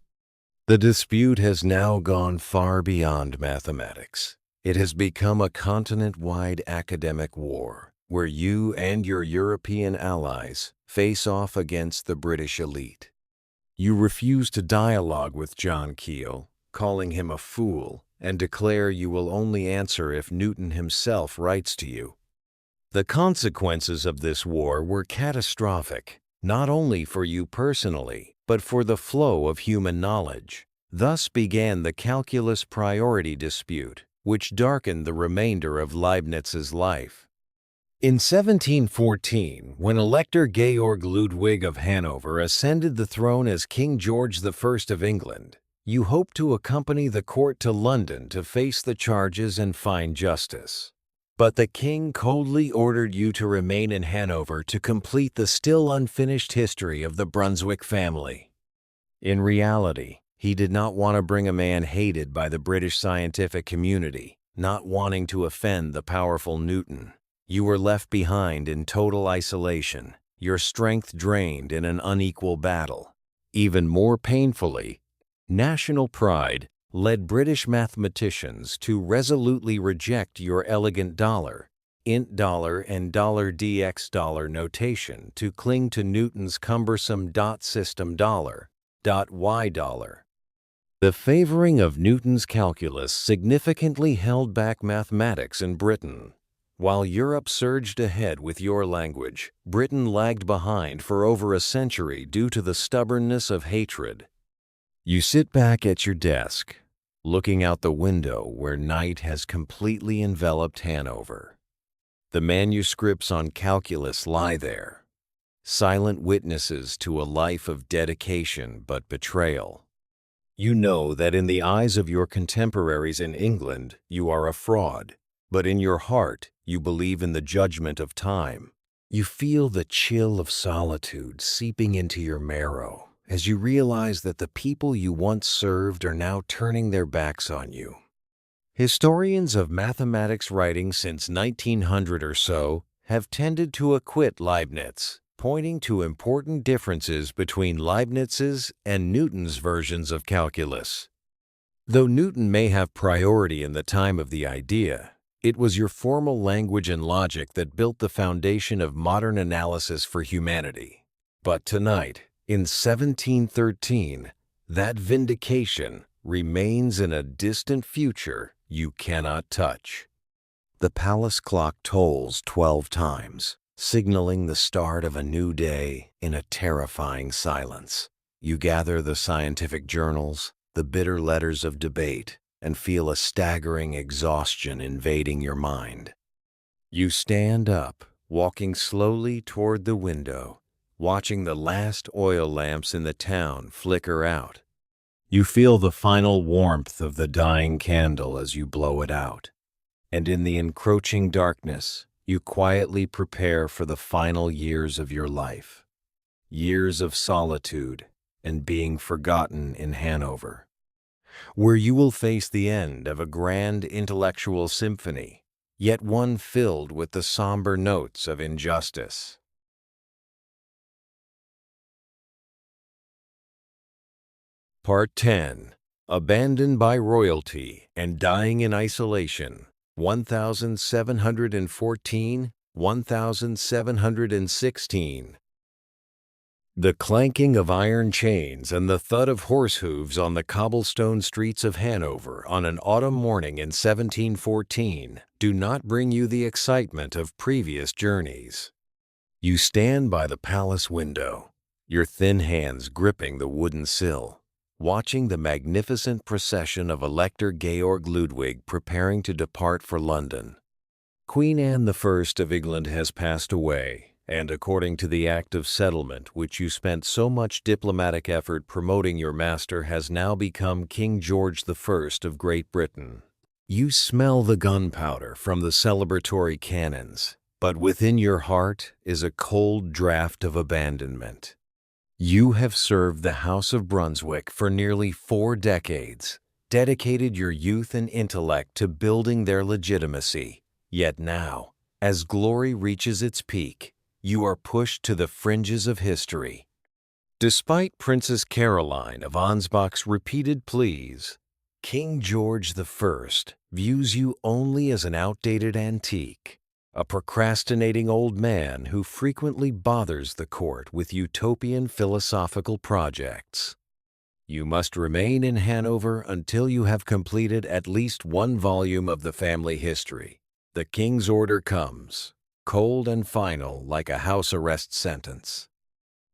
The dispute has now gone far beyond mathematics. It has become a continent-wide academic war, where you and your European allies face off against the British elite. You refuse to dialogue with John Keel, calling him a fool, and declare you will only answer if Newton himself writes to you. The consequences of this war were catastrophic, not only for you personally, but for the flow of human knowledge. Thus began the calculus priority dispute, which darkened the remainder of Leibniz's life. In 1714, when Elector Georg Ludwig of Hanover ascended the throne as King George I of England, you hoped to accompany the court to London to face the charges and find justice. But the king coldly ordered you to remain in Hanover to complete the still unfinished history of the Brunswick family. In reality, he did not want to bring a man hated by the British scientific community, not wanting to offend the powerful Newton. You were left behind in total isolation, your strength drained in an unequal battle. Even more painfully, national pride led British mathematicians to resolutely reject your elegant dollar, int dollar and $dx dollar notation to cling to Newton's cumbersome dot system dollar, y dollar. The favoring of Newton's calculus significantly held back mathematics in Britain. While Europe surged ahead with your language, Britain lagged behind for over a century due to the stubbornness of hatred. You sit back at your desk, looking out the window where night has completely enveloped Hanover. The manuscripts on calculus lie there, silent witnesses to a life of dedication but betrayal. You know that in the eyes of your contemporaries in England, you are a fraud, but in your heart, you believe in the judgment of time. You feel the chill of solitude seeping into your marrow as you realize that the people you once served are now turning their backs on you. Historians of mathematics writing since 1900 or so have tended to acquit Leibniz, pointing to important differences between Leibniz's and Newton's versions of calculus. Though Newton may have priority in the time of the idea, it was your formal language and logic that built the foundation of modern analysis for humanity. But tonight, in 1713, that vindication remains in a distant future you cannot touch. The palace clock tolls 12 times, signaling the start of a new day in a terrifying silence. You gather the scientific journals, the bitter letters of debate, and feel a staggering exhaustion invading your mind. You stand up, walking slowly toward the window, watching the last oil lamps in the town flicker out. You feel the final warmth of the dying candle as you blow it out, and in the encroaching darkness, you quietly prepare for the final years of your life. Years of solitude and being forgotten in Hanover. where you will face the end of a grand intellectual symphony, yet one filled with the somber notes of injustice. Part 10. Abandoned by Royalty and Dying in Isolation, 1714–1716. The clanking of iron chains and the thud of horse hooves on the cobblestone streets of Hanover on an autumn morning in 1714 do not bring you the excitement of previous journeys. You stand by the palace window, your thin hands gripping the wooden sill, watching the magnificent procession of Elector Georg Ludwig preparing to depart for London. Queen Anne I of England has passed away, and according to the Act of Settlement which you spent so much diplomatic effort promoting, your master has now become King George I of Great Britain. You smell the gunpowder from the celebratory cannons, but within your heart is a cold draught of abandonment. You have served the House of Brunswick for nearly 4 decades, dedicated your youth and intellect to building their legitimacy. Yet now, as glory reaches its peak, you are pushed to the fringes of history. Despite Princess Caroline of Ansbach's repeated pleas, King George I views you only as an outdated antique, a procrastinating old man who frequently bothers the court with utopian philosophical projects. You must remain in Hanover until you have completed at least 1 volume of the family history. The king's order comes, cold and final like a house arrest sentence.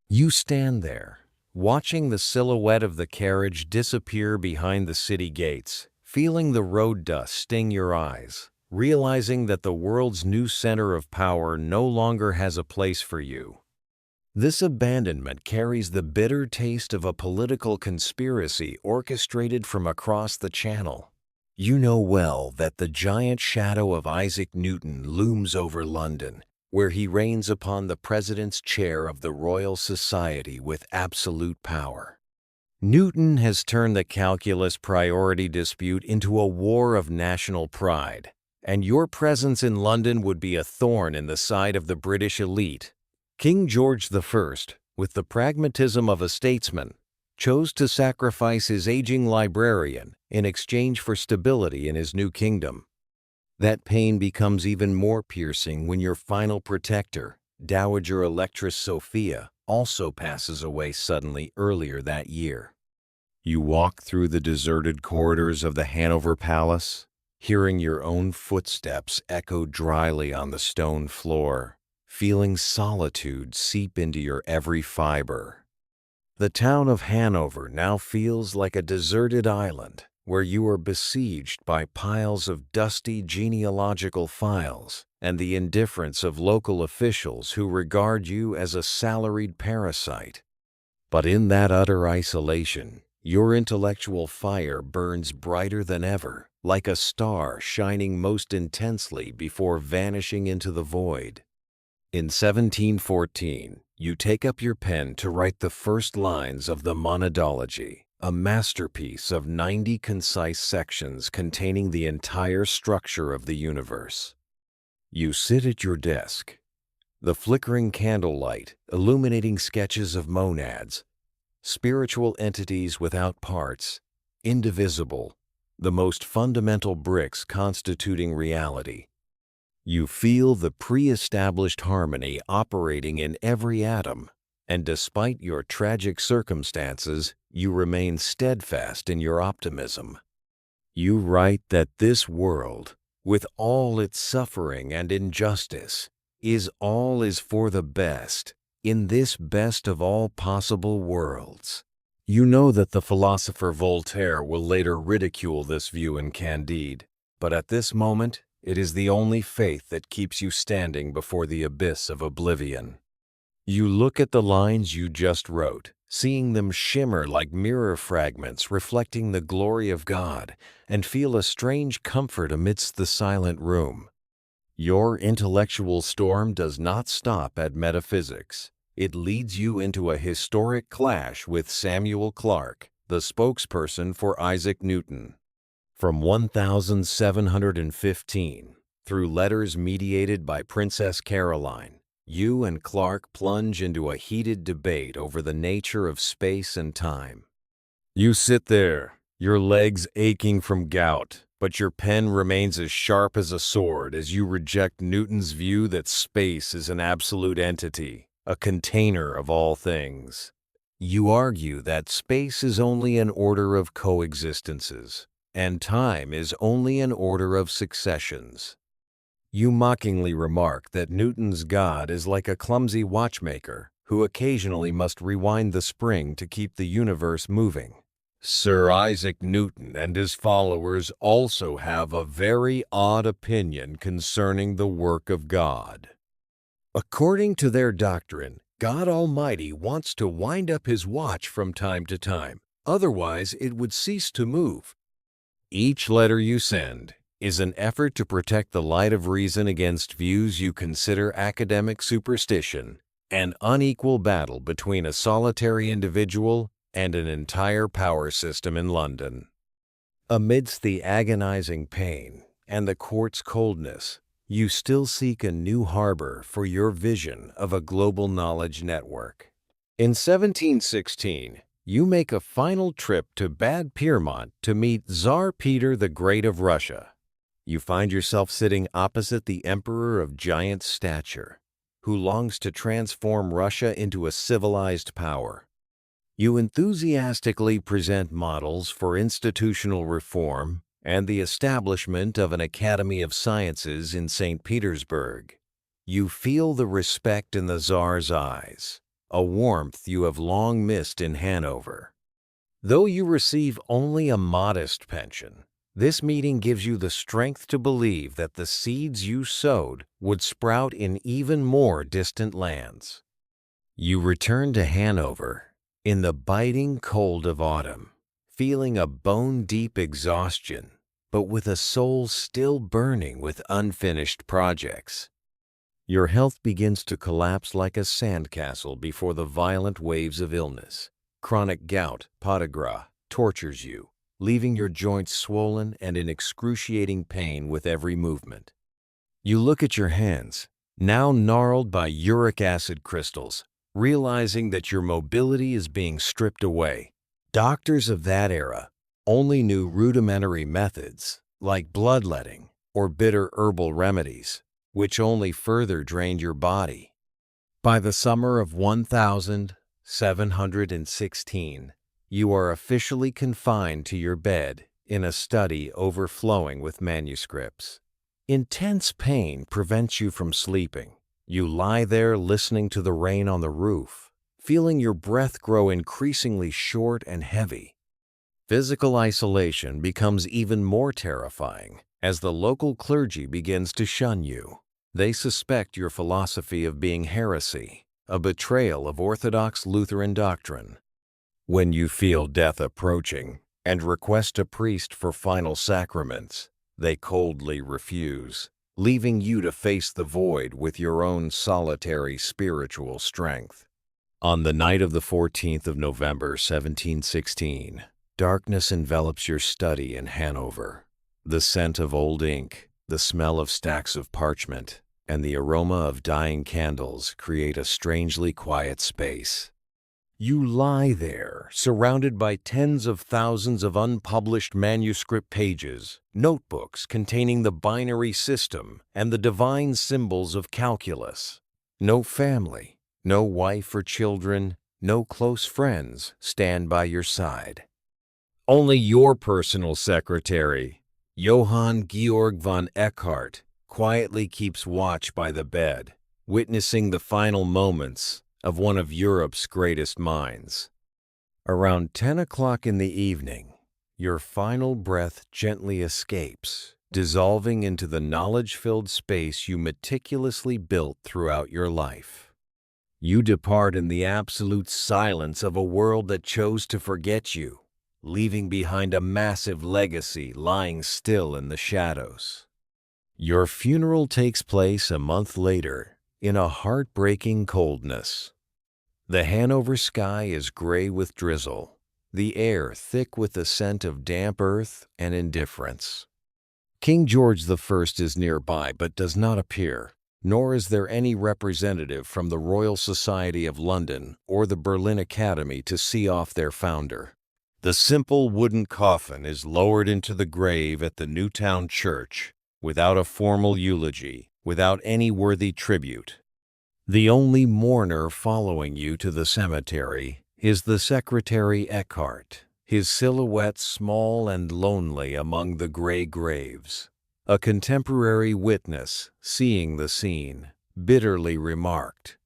You stand there, watching the silhouette of the carriage disappear behind the city gates, feeling the road dust sting your eyes, realizing that the world's new center of power no longer has a place for you. This abandonment carries the bitter taste of a political conspiracy orchestrated from across the Channel. You know well that the giant shadow of Isaac Newton looms over London, where he reigns upon the president's chair of the Royal Society with absolute power. Newton has turned the calculus priority dispute into a war of national pride, and your presence in London would be a thorn in the side of the British elite. King George I, with the pragmatism of a statesman, chose to sacrifice his aging librarian in exchange for stability in his new kingdom. That pain becomes even more piercing when your final protector, Dowager Electress Sophia, also passes away suddenly earlier that year. You walk through the deserted corridors of the Hanover Palace, hearing your own footsteps echo dryly on the stone floor, feeling solitude seep into your every fiber. The town of Hanover now feels like a deserted island where you are besieged by piles of dusty genealogical files and the indifference of local officials who regard you as a salaried parasite. But in that utter isolation, your intellectual fire burns brighter than ever, like a star shining most intensely before vanishing into the void. In 1714, you take up your pen to write the first lines of the Monadology, a masterpiece of 90 concise sections containing the entire structure of the universe. You sit at your desk, the flickering candlelight illuminating sketches of monads, spiritual entities without parts, indivisible, the most fundamental bricks constituting reality. You feel the pre-established harmony operating in every atom, and despite your tragic circumstances, you remain steadfast in your optimism. You write that this world, with all its suffering and injustice, is for the best, in this best of all possible worlds. You know that the philosopher Voltaire will later ridicule this view in Candide, but at this moment, it is the only faith that keeps you standing before the abyss of oblivion. You look at the lines you just wrote, seeing them shimmer like mirror fragments reflecting the glory of God, and feel a strange comfort amidst the silent room. Your intellectual storm does not stop at metaphysics. It leads you into a historic clash with Samuel Clarke, the spokesperson for Isaac Newton. From 1715, through letters mediated by Princess Caroline, you and Clark plunge into a heated debate over the nature of space and time. You sit there, your legs aching from gout, but your pen remains as sharp as a sword as you reject Newton's view that space is an absolute entity, a container of all things. You argue that space is only an order of coexistences, and time is only an order of successions. You mockingly remark that Newton's God is like a clumsy watchmaker who occasionally must rewind the spring to keep the universe moving. Sir Isaac Newton and his followers also have a very odd opinion concerning the work of God. According to their doctrine, God Almighty wants to wind up his watch from time to time, otherwise it would cease to move. Each letter you send is an effort to protect the light of reason against views you consider academic superstition, an unequal battle between a solitary individual and an entire power system in London. Amidst the agonizing pain and the court's coldness, you still seek a new harbor for your vision of a global knowledge network. In 1716, you make a final trip to Bad Pyrmont to meet Tsar Peter the Great of Russia. You find yourself sitting opposite the emperor of giant stature, who longs to transform Russia into a civilized power. You enthusiastically present models for institutional reform and the establishment of an Academy of Sciences in St. Petersburg. You feel the respect in the Tsar's eyes, a warmth you have long missed in Hanover. Though you receive only a modest pension, this meeting gives you the strength to believe that the seeds you sowed would sprout in even more distant lands. You return to Hanover in the biting cold of autumn, feeling a bone-deep exhaustion, but with a soul still burning with unfinished projects. Your health begins to collapse like a sandcastle before the violent waves of illness. Chronic gout, podagra, tortures you, leaving your joints swollen and in excruciating pain with every movement. You look at your hands, now gnarled by uric acid crystals, realizing that your mobility is being stripped away. Doctors of that era only knew rudimentary methods like bloodletting or bitter herbal remedies, which only further drained your body. By the summer of 1716, you are officially confined to your bed in a study overflowing with manuscripts. Intense pain prevents you from sleeping. You lie there listening to the rain on the roof, feeling your breath grow increasingly short and heavy. Physical isolation becomes even more terrifying as the local clergy begins to shun you. They suspect your philosophy of being heresy, a betrayal of Orthodox Lutheran doctrine. When you feel death approaching and request a priest for final sacraments, they coldly refuse, leaving you to face the void with your own solitary spiritual strength. On the night of the 14th of November, 1716, darkness envelops your study in Hanover. The scent of old ink, the smell of stacks of parchment, and the aroma of dying candles create a strangely quiet space. You lie there, surrounded by tens of thousands of unpublished manuscript pages, notebooks containing the binary system and the divine symbols of calculus. No family, no wife or children, no close friends stand by your side. Only your personal secretary, Johann Georg von Eckhart, quietly keeps watch by the bed, witnessing the final moments of one of Europe's greatest minds. Around 10 o'clock in the evening, your final breath gently escapes, dissolving into the knowledge-filled space you meticulously built throughout your life. You depart in the absolute silence of a world that chose to forget you, leaving behind a massive legacy lying still in the shadows. Your funeral takes place a month later in a heartbreaking coldness. The Hanover sky is gray with drizzle. the air thick with the scent of damp earth and indifference. King George I is nearby but does not appear, nor is there any representative from the Royal Society of London or the Berlin Academy to see off their founder. The simple wooden coffin is lowered into the grave at the Newtown Church, without a formal eulogy, without any worthy tribute. The only mourner following you to the cemetery is the secretary Eckhart, his silhouette small and lonely among the gray graves. A contemporary witness, seeing the scene, bitterly remarked,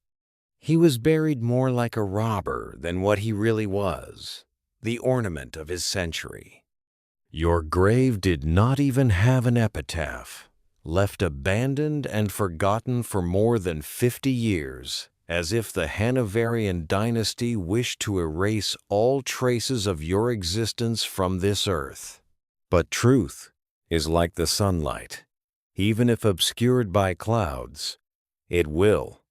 "He was buried more like a robber than what he really was, the ornament of his century." Your grave did not even have an epitaph, left abandoned and forgotten for more than 50 years, as if the Hanoverian dynasty wished to erase all traces of your existence from this earth. But truth is like the sunlight. Even if obscured by clouds, it will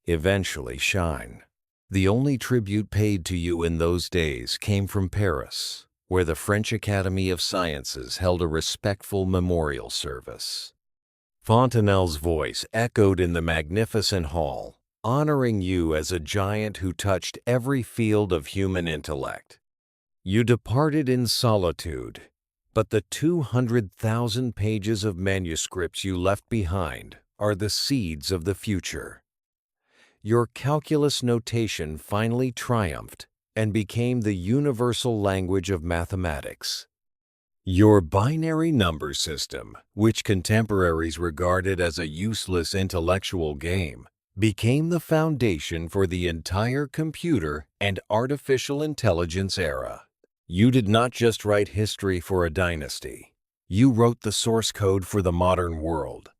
eventually shine. The only tribute paid to you in those days came from Paris, where the French Academy of Sciences held a respectful memorial service. Fontenelle's voice echoed in the magnificent hall, honoring you as a giant who touched every field of human intellect. You departed in solitude, but the 200,000 pages of manuscripts you left behind are the seeds of the future. Your calculus notation finally triumphed and became the universal language of mathematics. Your binary number system, which contemporaries regarded as a useless intellectual game, became the foundation for the entire computer and artificial intelligence era. You did not just write history for a dynasty. You wrote the source code for the modern world.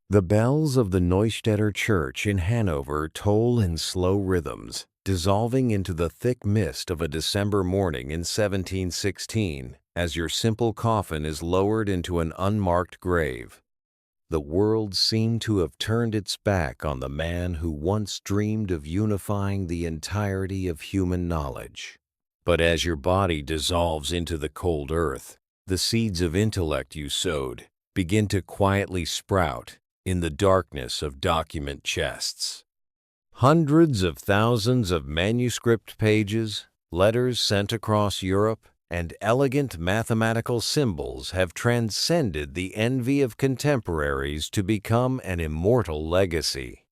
The bells of the Neustädter Church in Hanover toll in slow rhythms, dissolving into the thick mist of a December morning in 1716 as your simple coffin is lowered into an unmarked grave. The world seemed to have turned its back on the man who once dreamed of unifying the entirety of human knowledge. But as your body dissolves into the cold earth, the seeds of intellect you sowed begin to quietly sprout in the darkness of document chests. Hundreds of thousands of manuscript pages, letters sent across Europe, and elegant mathematical symbols have transcended the envy of contemporaries to become an immortal legacy.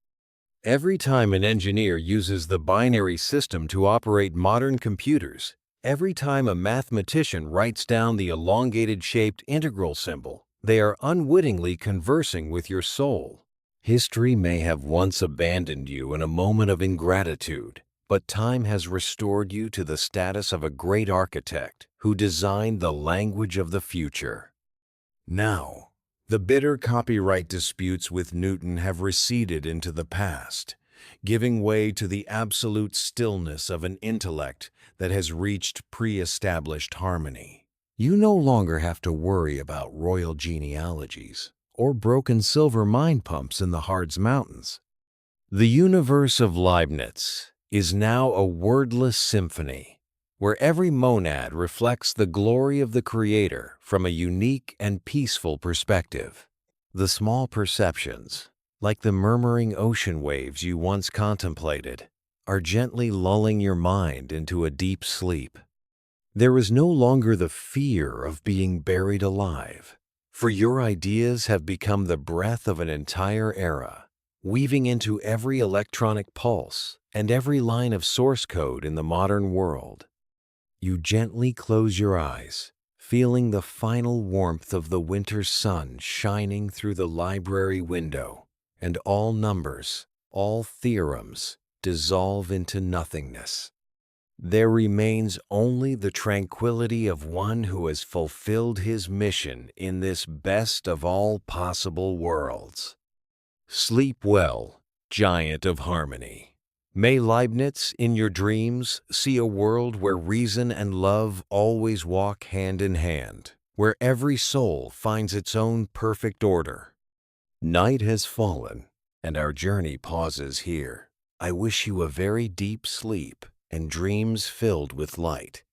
Every time an engineer uses the binary system to operate modern computers, every time a mathematician writes down the elongated-shaped integral symbol, they are unwittingly conversing with your soul. History may have once abandoned you in a moment of ingratitude, but time has restored you to the status of a great architect who designed the language of the future. Now, the bitter copyright disputes with Newton have receded into the past, giving way to the absolute stillness of an intellect that has reached pre-established harmony. You no longer have to worry about royal genealogies or broken silver mine pumps in the Harz Mountains. The universe of Leibniz is now a wordless symphony, where every monad reflects the glory of the Creator from a unique and peaceful perspective. The small perceptions, like the murmuring ocean waves you once contemplated, are gently lulling your mind into a deep sleep. There is no longer the fear of being buried alive, for your ideas have become the breath of an entire era, weaving into every electronic pulse and every line of source code in the modern world. You gently close your eyes, feeling the final warmth of the winter sun shining through the library window, and all numbers, all theorems, dissolve into nothingness. There remains only the tranquility of one who has fulfilled his mission in this best of all possible worlds. Sleep well, giant of harmony. May Leibniz, in your dreams, see a world where reason and love always walk hand in hand, where every soul finds its own perfect order. Night has fallen, and our journey pauses here. I wish you a very deep sleep and dreams filled with light.